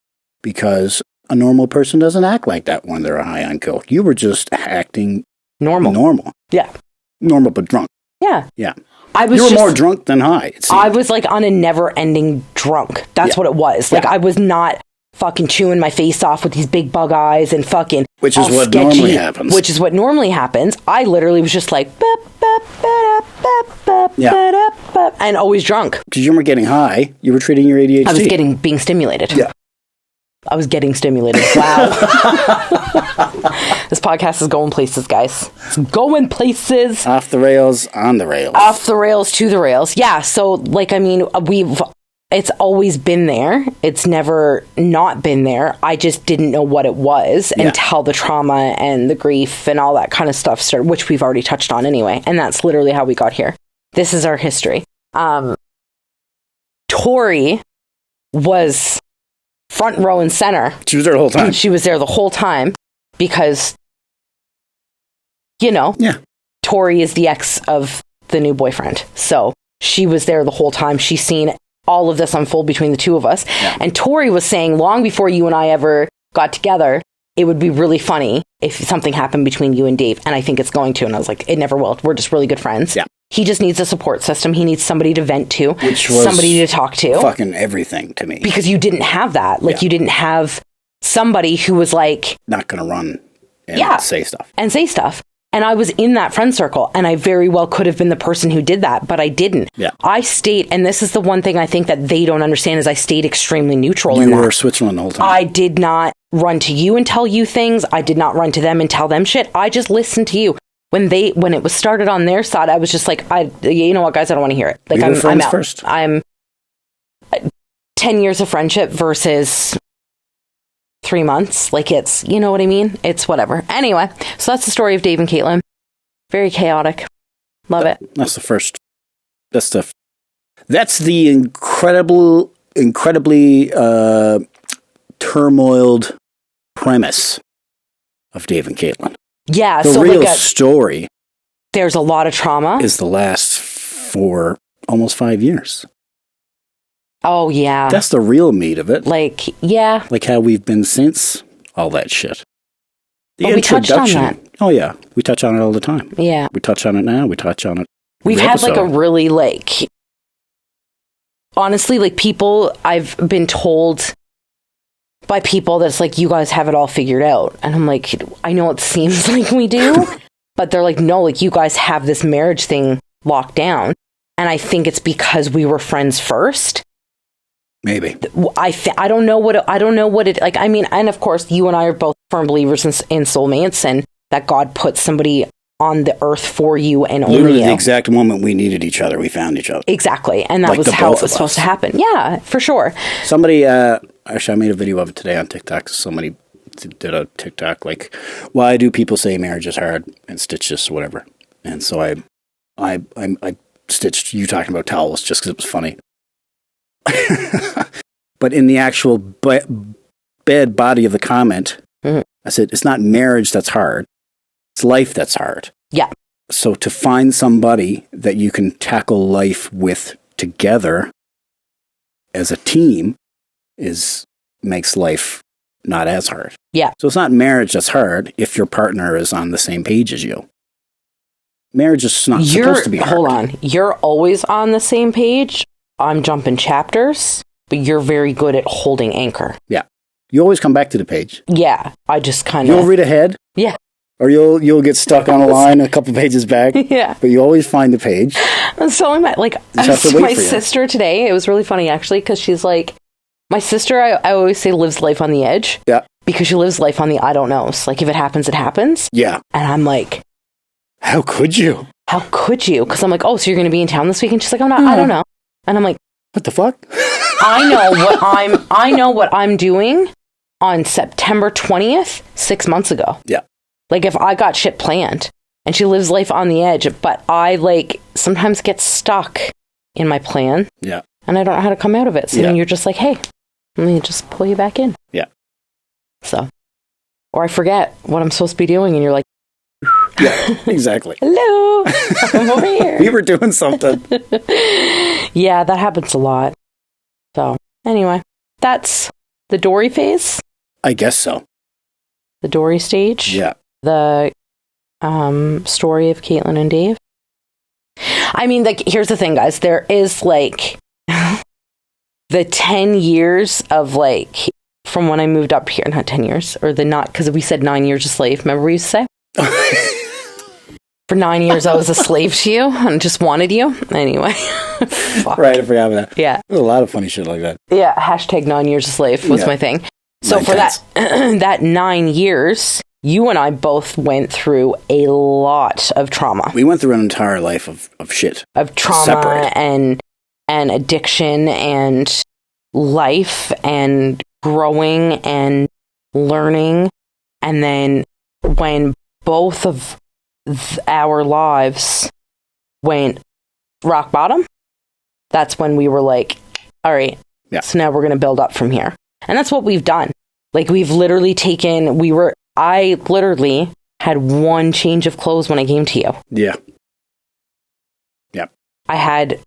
because a normal person doesn't act like that when they're high on coke. You were just acting normal. Yeah. Normal but drunk. Yeah. Yeah. You were more drunk than high. I was like on a never-ending drunk. That's what it was. Like, I was not fucking chewing my face off with these big bug eyes and fucking Which is what normally happens. Which is what normally happens. I literally was just like, and always drunk. Because you weren't getting high. You were treating your ADHD. I was being stimulated. Yeah. I was getting stimulated. Wow. This podcast is going places, guys. It's going places. Off the rails, on the rails. Off the rails, to the rails. Yeah, so, like, I mean, it's always been there. It's never not been there. I just didn't know what it was until the trauma and the grief and all that kind of stuff started, which we've already touched on anyway. And that's literally how we got here. This is our history. Tori was front row and center. She was there the whole time. She was there the whole time because, Tori is the ex of the new boyfriend. So she was there the whole time. She's seen all of this unfold between the two of us. Yeah. And Tori was saying, long before you and I ever got together, it would be really funny if something happened between you and Dave. And I think it's going to. And I was like, it never will. We're just really good friends. Yeah. He just needs a support system. He needs somebody to vent to, somebody to talk to. Fucking everything to me. Because you didn't have that. Like, you didn't have somebody who was like... not going to run and say stuff. And say stuff. And I was in that friend circle, and I very well could have been the person who did that, but I didn't. Yeah. I stayed, and this is the one thing I think that they don't understand, is I stayed extremely neutral in that. You were Switzerland the whole time. I did not run to you and tell you things. I did not run to them and tell them shit. I just listened to you. When it was started on their side, I was just like, you know what, guys, I don't want to hear it. Like, I'm out. First. I'm 10 years of friendship versus 3 months. Like, it's, you know what I mean? It's whatever. Anyway, so that's the story of Dave and Caitlin. Very chaotic. Love it. That's the first. That's the incredibly turmoiled premise of Dave and Caitlin. Yeah. The so real like story there's a lot of trauma. is the last for almost 5 years. Oh, yeah. That's the real meat of it. Like, yeah. Like how we've been since all that shit. The We touched on that. Oh, yeah. We touch on it all the time. Yeah. We touch on it now. We touch on it. We've every had like a episode. really like, honestly, like people, I've been told by people that it's like, you guys have it all figured out. And I'm like, I know it seems like we do, but they're like, no, like you guys have this marriage thing locked down. And I think it's because we were friends first. Maybe. I don't know what it like. I mean, and of course, you and I are both firm believers in soulmates, and that God put somebody on the earth for you and only Literally you. the exact moment we needed each other, we found each other. Exactly, and that Like was the how both it was of supposed us. to happen. Yeah, for sure. Somebody, actually, I made a video of it today on TikTok. Somebody did a TikTok like, why do people say marriage is hard and stitches whatever? And so I stitched you talking about towels just because it was funny. But in the actual bed body of the comment, Mhm. I said, it's not marriage that's hard. It's life that's hard. Yeah. So to find somebody that you can tackle life with together as a team makes life not as hard. Yeah. So it's not marriage that's hard if your partner is on the same page as you. Marriage is not supposed to be hard. Hold on. You're always on the same page. I'm jumping chapters, but you're very good at holding anchor. Yeah. You always come back to the page. Yeah. I just kind You'll of. read ahead. Yeah. Or you'll get stuck on a line a couple pages back. Yeah. But you always find the page. I was telling my have to wait my for you. sister today. It was really funny actually because she's like, my sister. I always say lives life on the edge. Yeah. Because she lives life on the I don't knows. Like if it happens, it happens. Yeah. And I'm like, How could you? how could you? Because I'm like, oh, so you're going to be in town this week? And she's like, I'm not. I don't know. And I'm like, What the fuck? I know what I'm doing on September 20th, 6 months ago. Yeah. Like if I got shit planned and she lives life on the edge, but I like sometimes get stuck in my plan Yeah. and I don't know how to come out of it. So Yeah. then you're just like, hey, let me just pull you back in. Yeah. So, or I forget what I'm supposed to be doing and you're like, Yeah. Exactly. hello, I'm over here. We were doing something. Yeah, that happens a lot. So anyway, that's the Dory phase, I guess so. the Dory stage. Yeah. The story of Caitlin and Dave. I mean, like, here's the thing, guys. There is like the 10 years of like from when I moved up here, not 10 years, or the not because we said 9 years a slave. Remember we used to say? For 9 years, I was a slave to you and just wanted you. Anyway. Fuck. Right, I forgot about that. Yeah. There's a lot of funny shit like that. Yeah. Hashtag 9 years a slave was Yeah. my thing. So 9 for tenths. that 9 years, you and I both went through a lot of trauma. We went through an entire life of shit. Of trauma Separate. and addiction and life and growing and learning. And then when both of our lives went rock bottom, that's when we were like, all right, Yeah. so now we're going to build up from here. And that's what we've done. Like we've literally I literally had one change of clothes when I came to you. Yeah. I had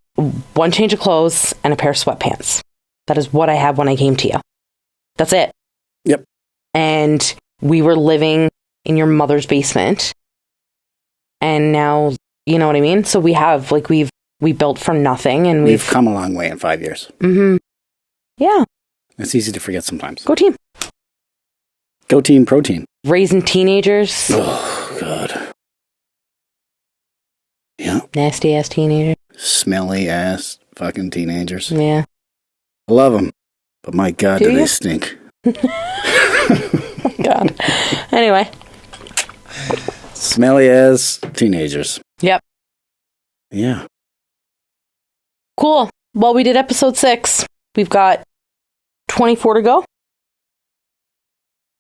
one change of clothes and a pair of sweatpants. That is what I had when I came to you. That's it. Yep. And we were living in your mother's basement. And now, you know what I mean? So we have, like, we built from nothing and We've come a long way in 5 years. Mm-hmm. Yeah. It's easy to forget sometimes. Go team. Go team protein. Raising teenagers. Oh, God. Yeah. Nasty ass teenagers. Smelly ass fucking teenagers. Yeah. I love them. But my God, Do do they you? stink. God. Anyway. Smelly ass teenagers. Yep. Yeah. Cool. Well, we did episode 6. We've got 24 to go.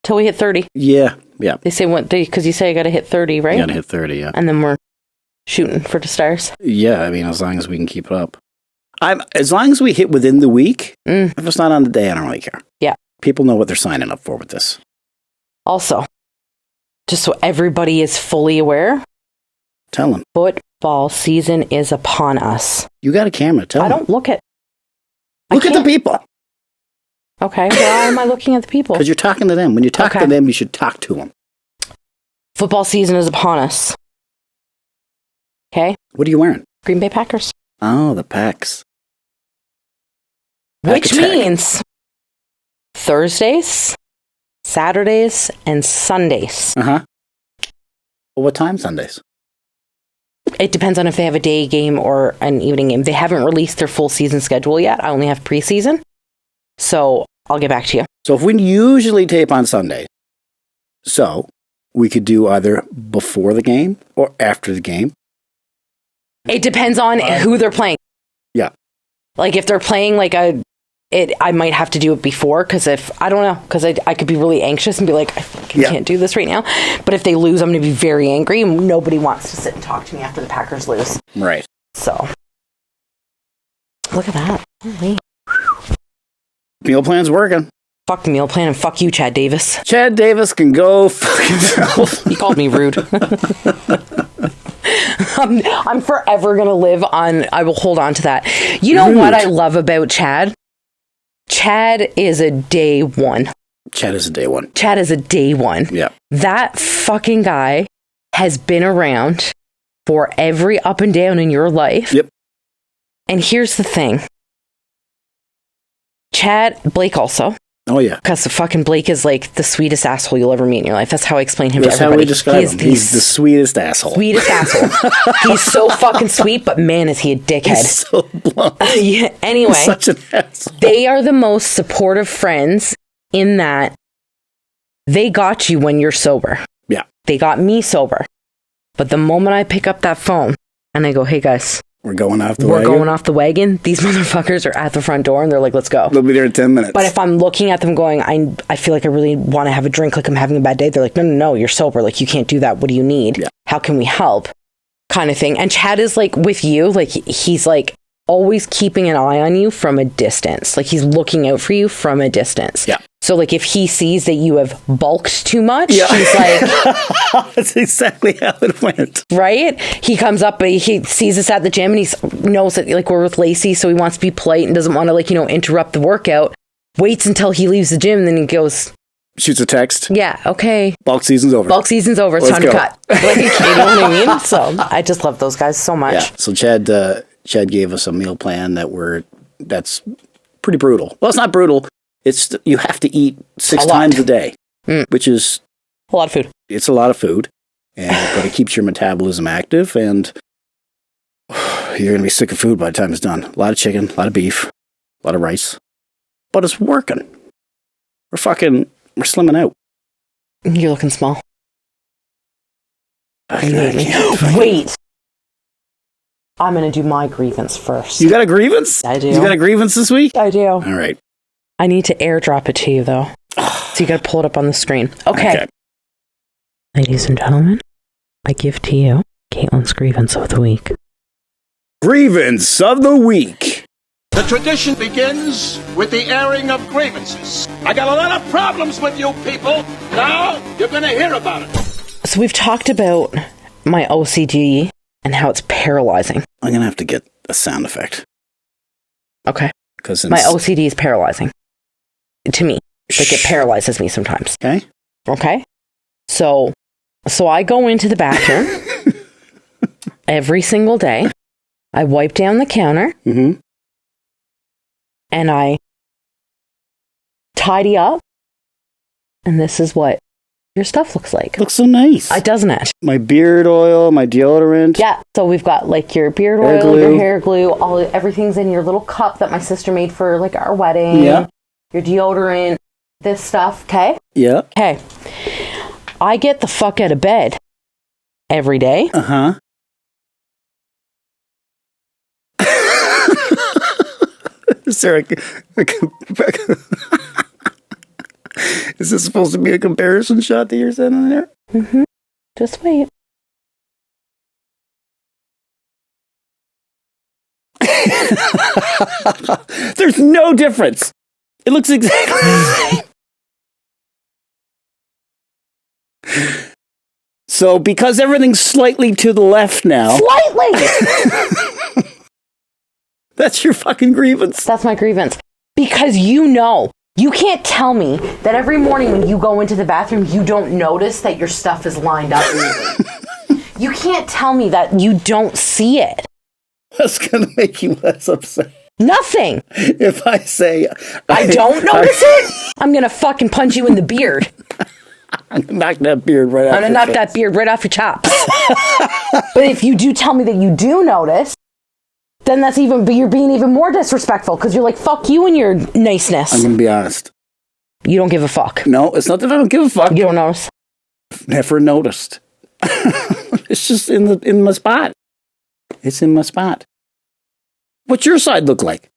till we hit 30. Yeah. They say what day? Because you say I got to hit 30, right? You got to hit 30, yeah. And then we're shooting for the stars. Yeah, I mean, as long as we can keep it up. As long as we hit within the week, if it's not on the day, I don't really care. Yeah. People know what they're signing up for with this. Also, just so everybody is fully aware, Tell them. football season is upon us. You got a camera. Tell them. I don't look at... Look at the people. Okay, why am I looking at the people? Because you're talking to them. When you talk to them, you should talk to them. Football season is upon us. Okay? What are you wearing? Green Bay Packers. Oh, the Packs. Which means Thursdays, Saturdays, and Sundays. Uh-huh. Well, what time Sundays? It depends on if they have a day game or an evening game. They haven't released their full season schedule yet. I only have preseason. So I'll get back to you. So if we usually tape on Sunday, so we could do either before the game or after the game. It depends on who they're playing. Yeah. Like if they're playing I might have to do it before because I don't know, because I could be really anxious and be like, I can't do this right now. But if they lose, I'm going to be very angry and nobody wants to sit and talk to me after the Packers lose. Right. So, look at that. Holy. Meal plan's working. Fuck the meal plan and fuck you, Chad Davis. Chad Davis can go fuck himself. He called me rude. I'm forever going to live on, I will hold on to that. You know what I love about Chad? Chad is a day one. Chad is a day one. Chad is a day one. Yeah. That fucking guy has been around for every up and down in your life. Yep. And here's the thing. Blake also. Oh, yeah. Because fucking Blake is like the sweetest asshole you'll ever meet in your life. That's how I explain him to everybody. That's how we describe him. He's the sweetest asshole. Sweetest asshole. He's so fucking sweet, but man, is he a dickhead. He's so blunt. Yeah, anyway, He's such an asshole. They are the most supportive friends in that they got you when you're sober. Yeah. They got me sober. But the moment I pick up that phone and I go, hey guys, We're going off the wagon. These motherfuckers are at the front door and they're like, let's go. They'll be there in 10 minutes. But if I'm looking at them going, I feel like I really want to have a drink, like I'm having a bad day. They're like, no, you're sober. Like you can't do that. What do you need? Yeah. How can we help? Kind of thing. And Chad is like with you, like he's like always keeping an eye on you from a distance. Like he's looking out for you from a distance. Yeah. So like if he sees that you have bulked too much, he's like... That's exactly how it went. Right? He comes up, he sees us at the gym and he knows that like we're with Lacey, so he wants to be polite and doesn't want to interrupt the workout. Waits until he leaves the gym and then he goes... Shoots a text. Yeah, okay. Bulk season's over. It's time to cut. Like, you know what I mean? So I just love those guys so much. Yeah. So Chad gave us a meal plan that's pretty brutal. Well, it's not brutal. It's you have to eat 6 times a day, which is a lot of food. It's a lot of food, but it keeps your metabolism active, and you're gonna be sick of food by the time it's done. A lot of chicken, a lot of beef, a lot of rice, but it's working. We're slimming out. You're looking small. Wait. I'm going to do my grievance first. You got a grievance? I do. You got a grievance this week? I do. All right. I need to airdrop it to you, though. So you got to pull it up on the screen. Okay. Ladies and gentlemen, I give to you Caitlin's grievance of the week. Grievance of the week. The tradition begins with the airing of grievances. I got a lot of problems with you people. Now you're going to hear about it. So we've talked about my OCD and how it's paralyzing. I'm going to have to get a sound effect. Okay. Because my OCD is paralyzing. To me. Like it paralyzes me sometimes. Okay. Okay. So I go into the bathroom every single day. I wipe down the counter. Mm-hmm. And I tidy up. And this is what your stuff looks like. Looks so nice. Doesn't it? My beard oil, my deodorant. Yeah. So we've got like your beard oil, your hair glue, everything's in your little cup that my sister made for like our wedding. Yeah. Your deodorant, this stuff. Okay. Yeah. Okay. I get the fuck out of bed every day. Uh-huh. Is this supposed to be a comparison shot that you're sending there? Mm-hmm. Just wait. There's no difference. It looks exactly the same. So, because everything's slightly to the left now. Slightly! That's your fucking grievance. That's my grievance. Because you can't tell me that every morning when you go into the bathroom, you don't notice that your stuff is lined up. You can't tell me that you don't see it. What's going to make you less upset? Nothing. If I say... I don't notice it, I'm going to fucking punch you in the beard. I'm going to knock that beard right off. I'm going to knock that beard right off your chops. But if you do tell me that you do notice, then you're being even more disrespectful because you're like, fuck you and your niceness. I'm going to be honest. You don't give a fuck. No, it's not that I don't give a fuck. You don't notice. Never noticed. It's just in my spot. It's in my spot. What's your side look like?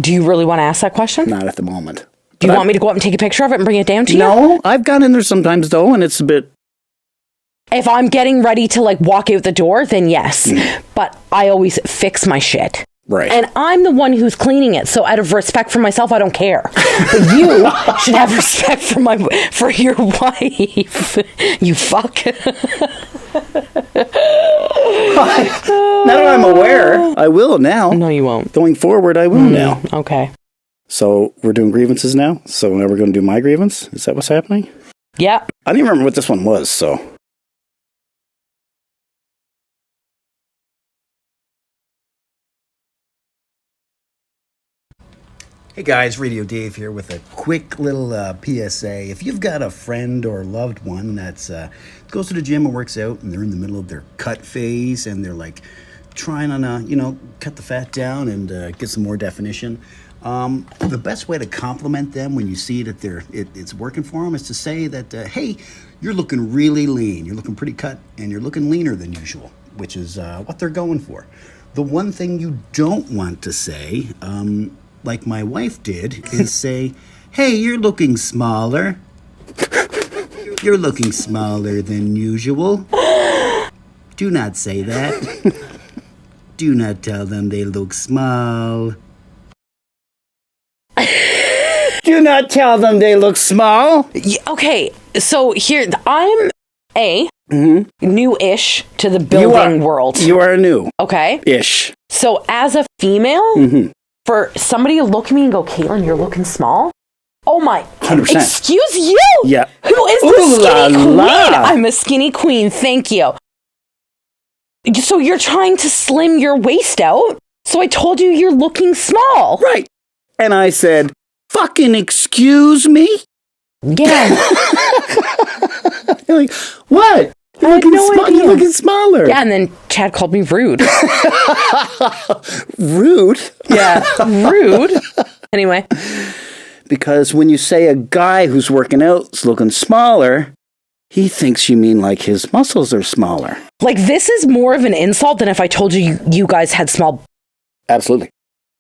Do you really want to ask that question? Not at the moment. Do you want me to go up and take a picture of it and bring it down to you? No, I've gone in there sometimes though, and it's a bit... If I'm getting ready to walk out the door, then yes. But I always fix my shit. Right. And I'm the one who's cleaning it. So out of respect for myself, I don't care. But you should have respect for your wife. You fuck. Now that I'm aware, I will now. No, you won't. Going forward, I will now. Okay. So we're doing grievances now? So now we're going to do my grievance? Is that what's happening? Yeah. I don't even remember what this one was, so... Hey guys, Radio Dave here with a quick little PSA. If you've got a friend or loved one that's goes to the gym and works out and they're in the middle of their cut phase and they're like trying on, cut the fat down and get some more definition, the best way to compliment them when you see that it's working for them is to say that, hey, you're looking really lean, you're looking pretty cut, and you're looking leaner than usual, which is what they're going for. The one thing you don't want to say, like my wife did, is say, hey, you're looking smaller. You're looking smaller than usual. Do not say that. Do not tell them they look small. Do not tell them they look small. Okay, so here, I'm new-ish to the building world. You are new. Okay. Ish. So as a female, for somebody to look at me and go, Caitlin, you're looking small? Oh my. 100%. Excuse you? Yeah. Who is the skinny queen? I'm a skinny queen, thank you. So you're trying to slim your waist out? So I told you you're looking small. Right. And I said, fucking excuse me? Yeah. You're like, what? You're looking smaller. Yeah, and then Chad called me rude. Rude? Yeah, rude. Anyway. Because when you say a guy who's working out is looking smaller, he thinks you mean like his muscles are smaller. Like, this is more of an insult than if I told you guys had small... Absolutely.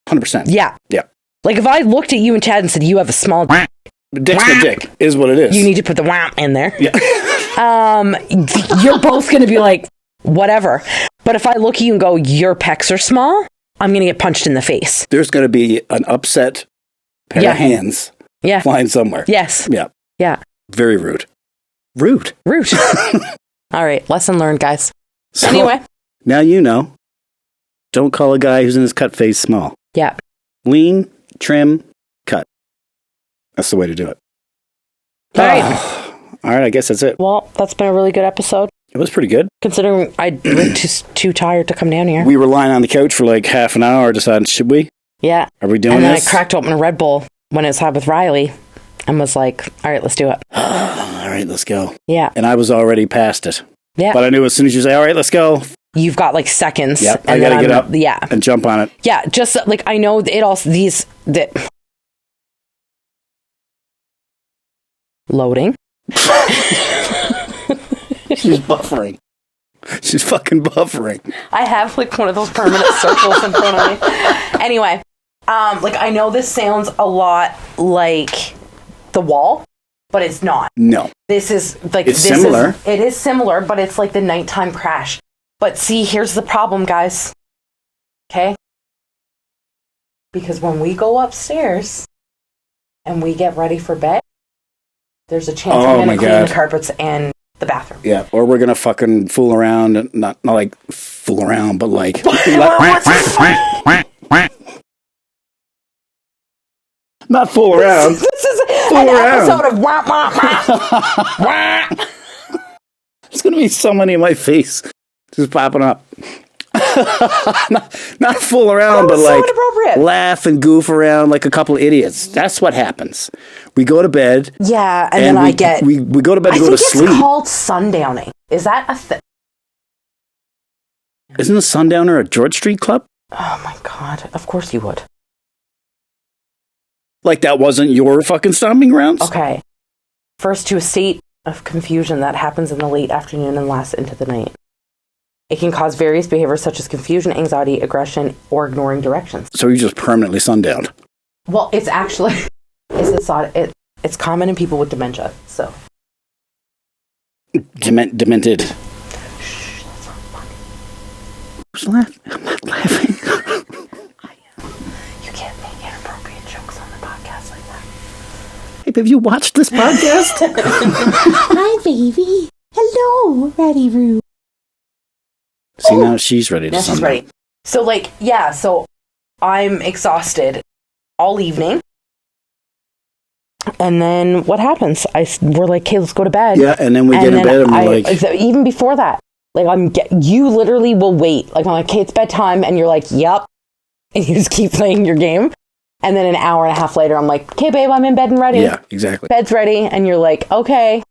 100%. Yeah. Yeah. Like, if I looked at you and Chad and said, you have a small... Dick's a dick, is what it is. You need to put the wham in there. Yeah. You're both going to be like, whatever. But if I look at you and go, your pecs are small, I'm going to get punched in the face. There's going to be an upset pair of hands flying somewhere. Yes. Yeah. Yeah. Very rude. Rude. All right. Lesson learned, guys. So, anyway. Now you know. Don't call a guy who's in his cut phase small. Yeah. Lean, trim, cut. That's the way to do it. All right. All right, I guess that's it. Well, that's been a really good episode. It was pretty good. Considering I was too tired to come down here. We were lying on the couch for like half an hour, deciding, should we? Yeah. Are we doing this? And then this? I cracked open a Red Bull when it was had with Riley and was like, all right, let's do it. All right, let's go. Yeah. And I was already past it. Yeah. But I knew as soon as you say, all right, let's go. You've got like seconds. Yep, and I got to get up yeah. and jump on it. Yeah, just like I know it also, loading. She's buffering. She's fucking buffering. I have like one of those permanent circles in front of me. Anyway, like I know this sounds a lot like the wall, but it's not. No. This is like It's similar. It is similar, but it's like the nighttime crash. But see, here's the problem, guys. Okay? Because when we go upstairs and we get ready for bed, there's a chance we're going to clean the carpets and the bathroom. Yeah, or we're going to fucking fool around. Not like fool around, but like... Not fool around. This is an episode of wah, wah, wah. There's going to be so many in my face just popping up. not fool around, but like laugh and goof around like a couple of idiots. That's what happens. We go to bed. Yeah, and then we go to bed to go to sleep. It's called sundowning. Is that a thing? Isn't the Sundowner a George Street club? Oh my god! Of course you would. Like that wasn't your fucking stomping grounds? Okay. First to a state of confusion that happens in the late afternoon and lasts into the night. It can cause various behaviors such as confusion, anxiety, aggression, or ignoring directions. So you're just permanently sundowned. Well, it's actually it's common in people with dementia. So Demented. shh, that's not funny. Who's laughing? I'm not laughing. You can't make inappropriate jokes on the podcast like that. Hey, have you watched this podcast? Hi, baby. Hello, Ready Roo. See, now she's ready to Now she's sundown. ready. So, like, yeah, so I'm exhausted all evening. And then what happens? We're like, okay, let's go to bed. Yeah, and then we get in bed and we're like... Even before that, like, you literally will wait. Like, I'm like, okay, it's bedtime. And you're like, yep. And you just keep playing your game. And then an hour and a half later, I'm like, okay, babe, I'm in bed and ready. Yeah, exactly. Bed's ready. And you're like, okay.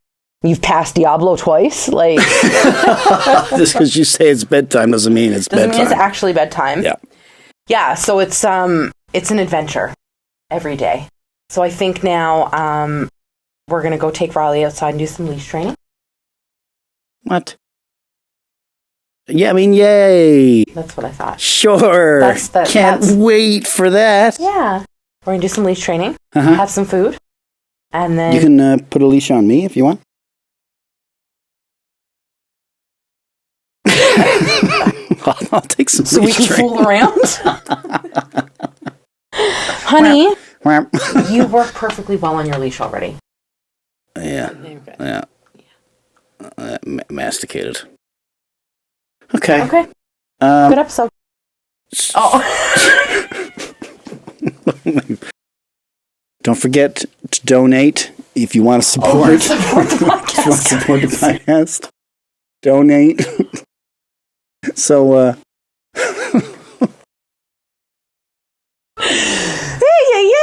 You've passed Diablo twice. Like, just because you say it's bedtime doesn't mean it's bedtime. Doesn't mean it's actually bedtime. Yeah. Yeah, so it's an adventure every day. So I think now we're going to go take Riley outside and do some leash training. What? Yeah, I mean, yay. That's what I thought. Sure. Can't wait for that. Yeah. We're going to do some leash training, Uh-huh. have some food, and then... You can put a leash on me if you want. I'll take some so we leash can training. fool around. Honey, you work perfectly well on your leash already. Yeah. Yeah. Masticated. Okay. Okay. Good episode. Oh. Don't forget to donate if you want to support, support the podcast. support the podcast. Donate. So,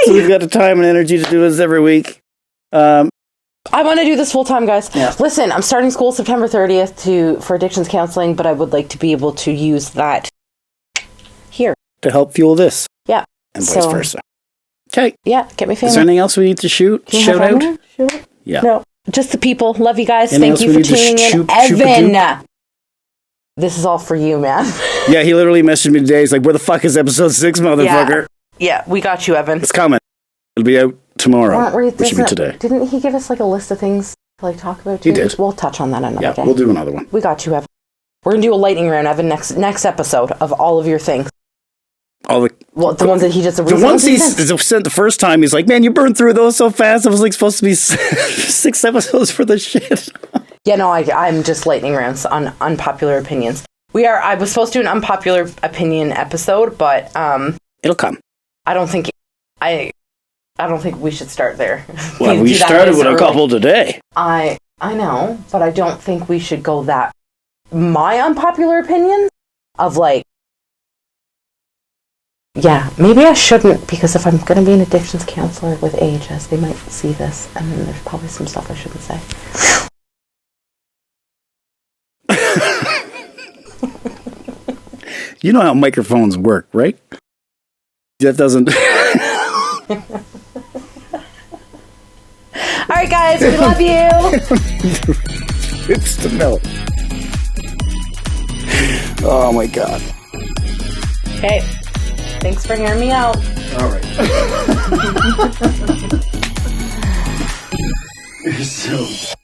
so we've got the time and energy to do this every week. I want to do this full time, guys. Yeah. Listen, I'm starting school September 30th for addictions counseling, but I would like to be able to use that here to help fuel this. Yeah. And vice versa. Okay. Yeah, get me famous. Is there anything else we need to shout out? Yeah. No, just the people. Love you guys. Anything Thank you for tuning in. Evan, this is all for you, man. Yeah, he literally messaged me today. He's like, where the fuck is episode 6, motherfucker? Yeah, we got you, Evan. It's coming. It'll be out tomorrow, which will be today. Didn't he give us like a list of things to like talk about too? He did. We'll touch on that another day. We'll do another one. We got you, Evan. We're going to do a lightning round, Evan, next episode of all of your things. The ones that he just... The ones he sent the first time, he's like, man, you burned through those so fast. It was like supposed to be 6 episodes for the shit. Yeah, no, I'm just lightning rounds on unpopular opinions. I was supposed to do an unpopular opinion episode, but it'll come. I don't think we should start there. Well, we started with a couple today. I know, but I don't think we should go that. My unpopular opinions of like, yeah, maybe I shouldn't, because if I'm going to be an addictions counselor with AHS, they might see this, and then there's probably some stuff I shouldn't say. You know how microphones work, right? That doesn't... All right, guys, we love you. It's the milk. Oh, my God. Okay. Thanks for hearing me out. All right. You're so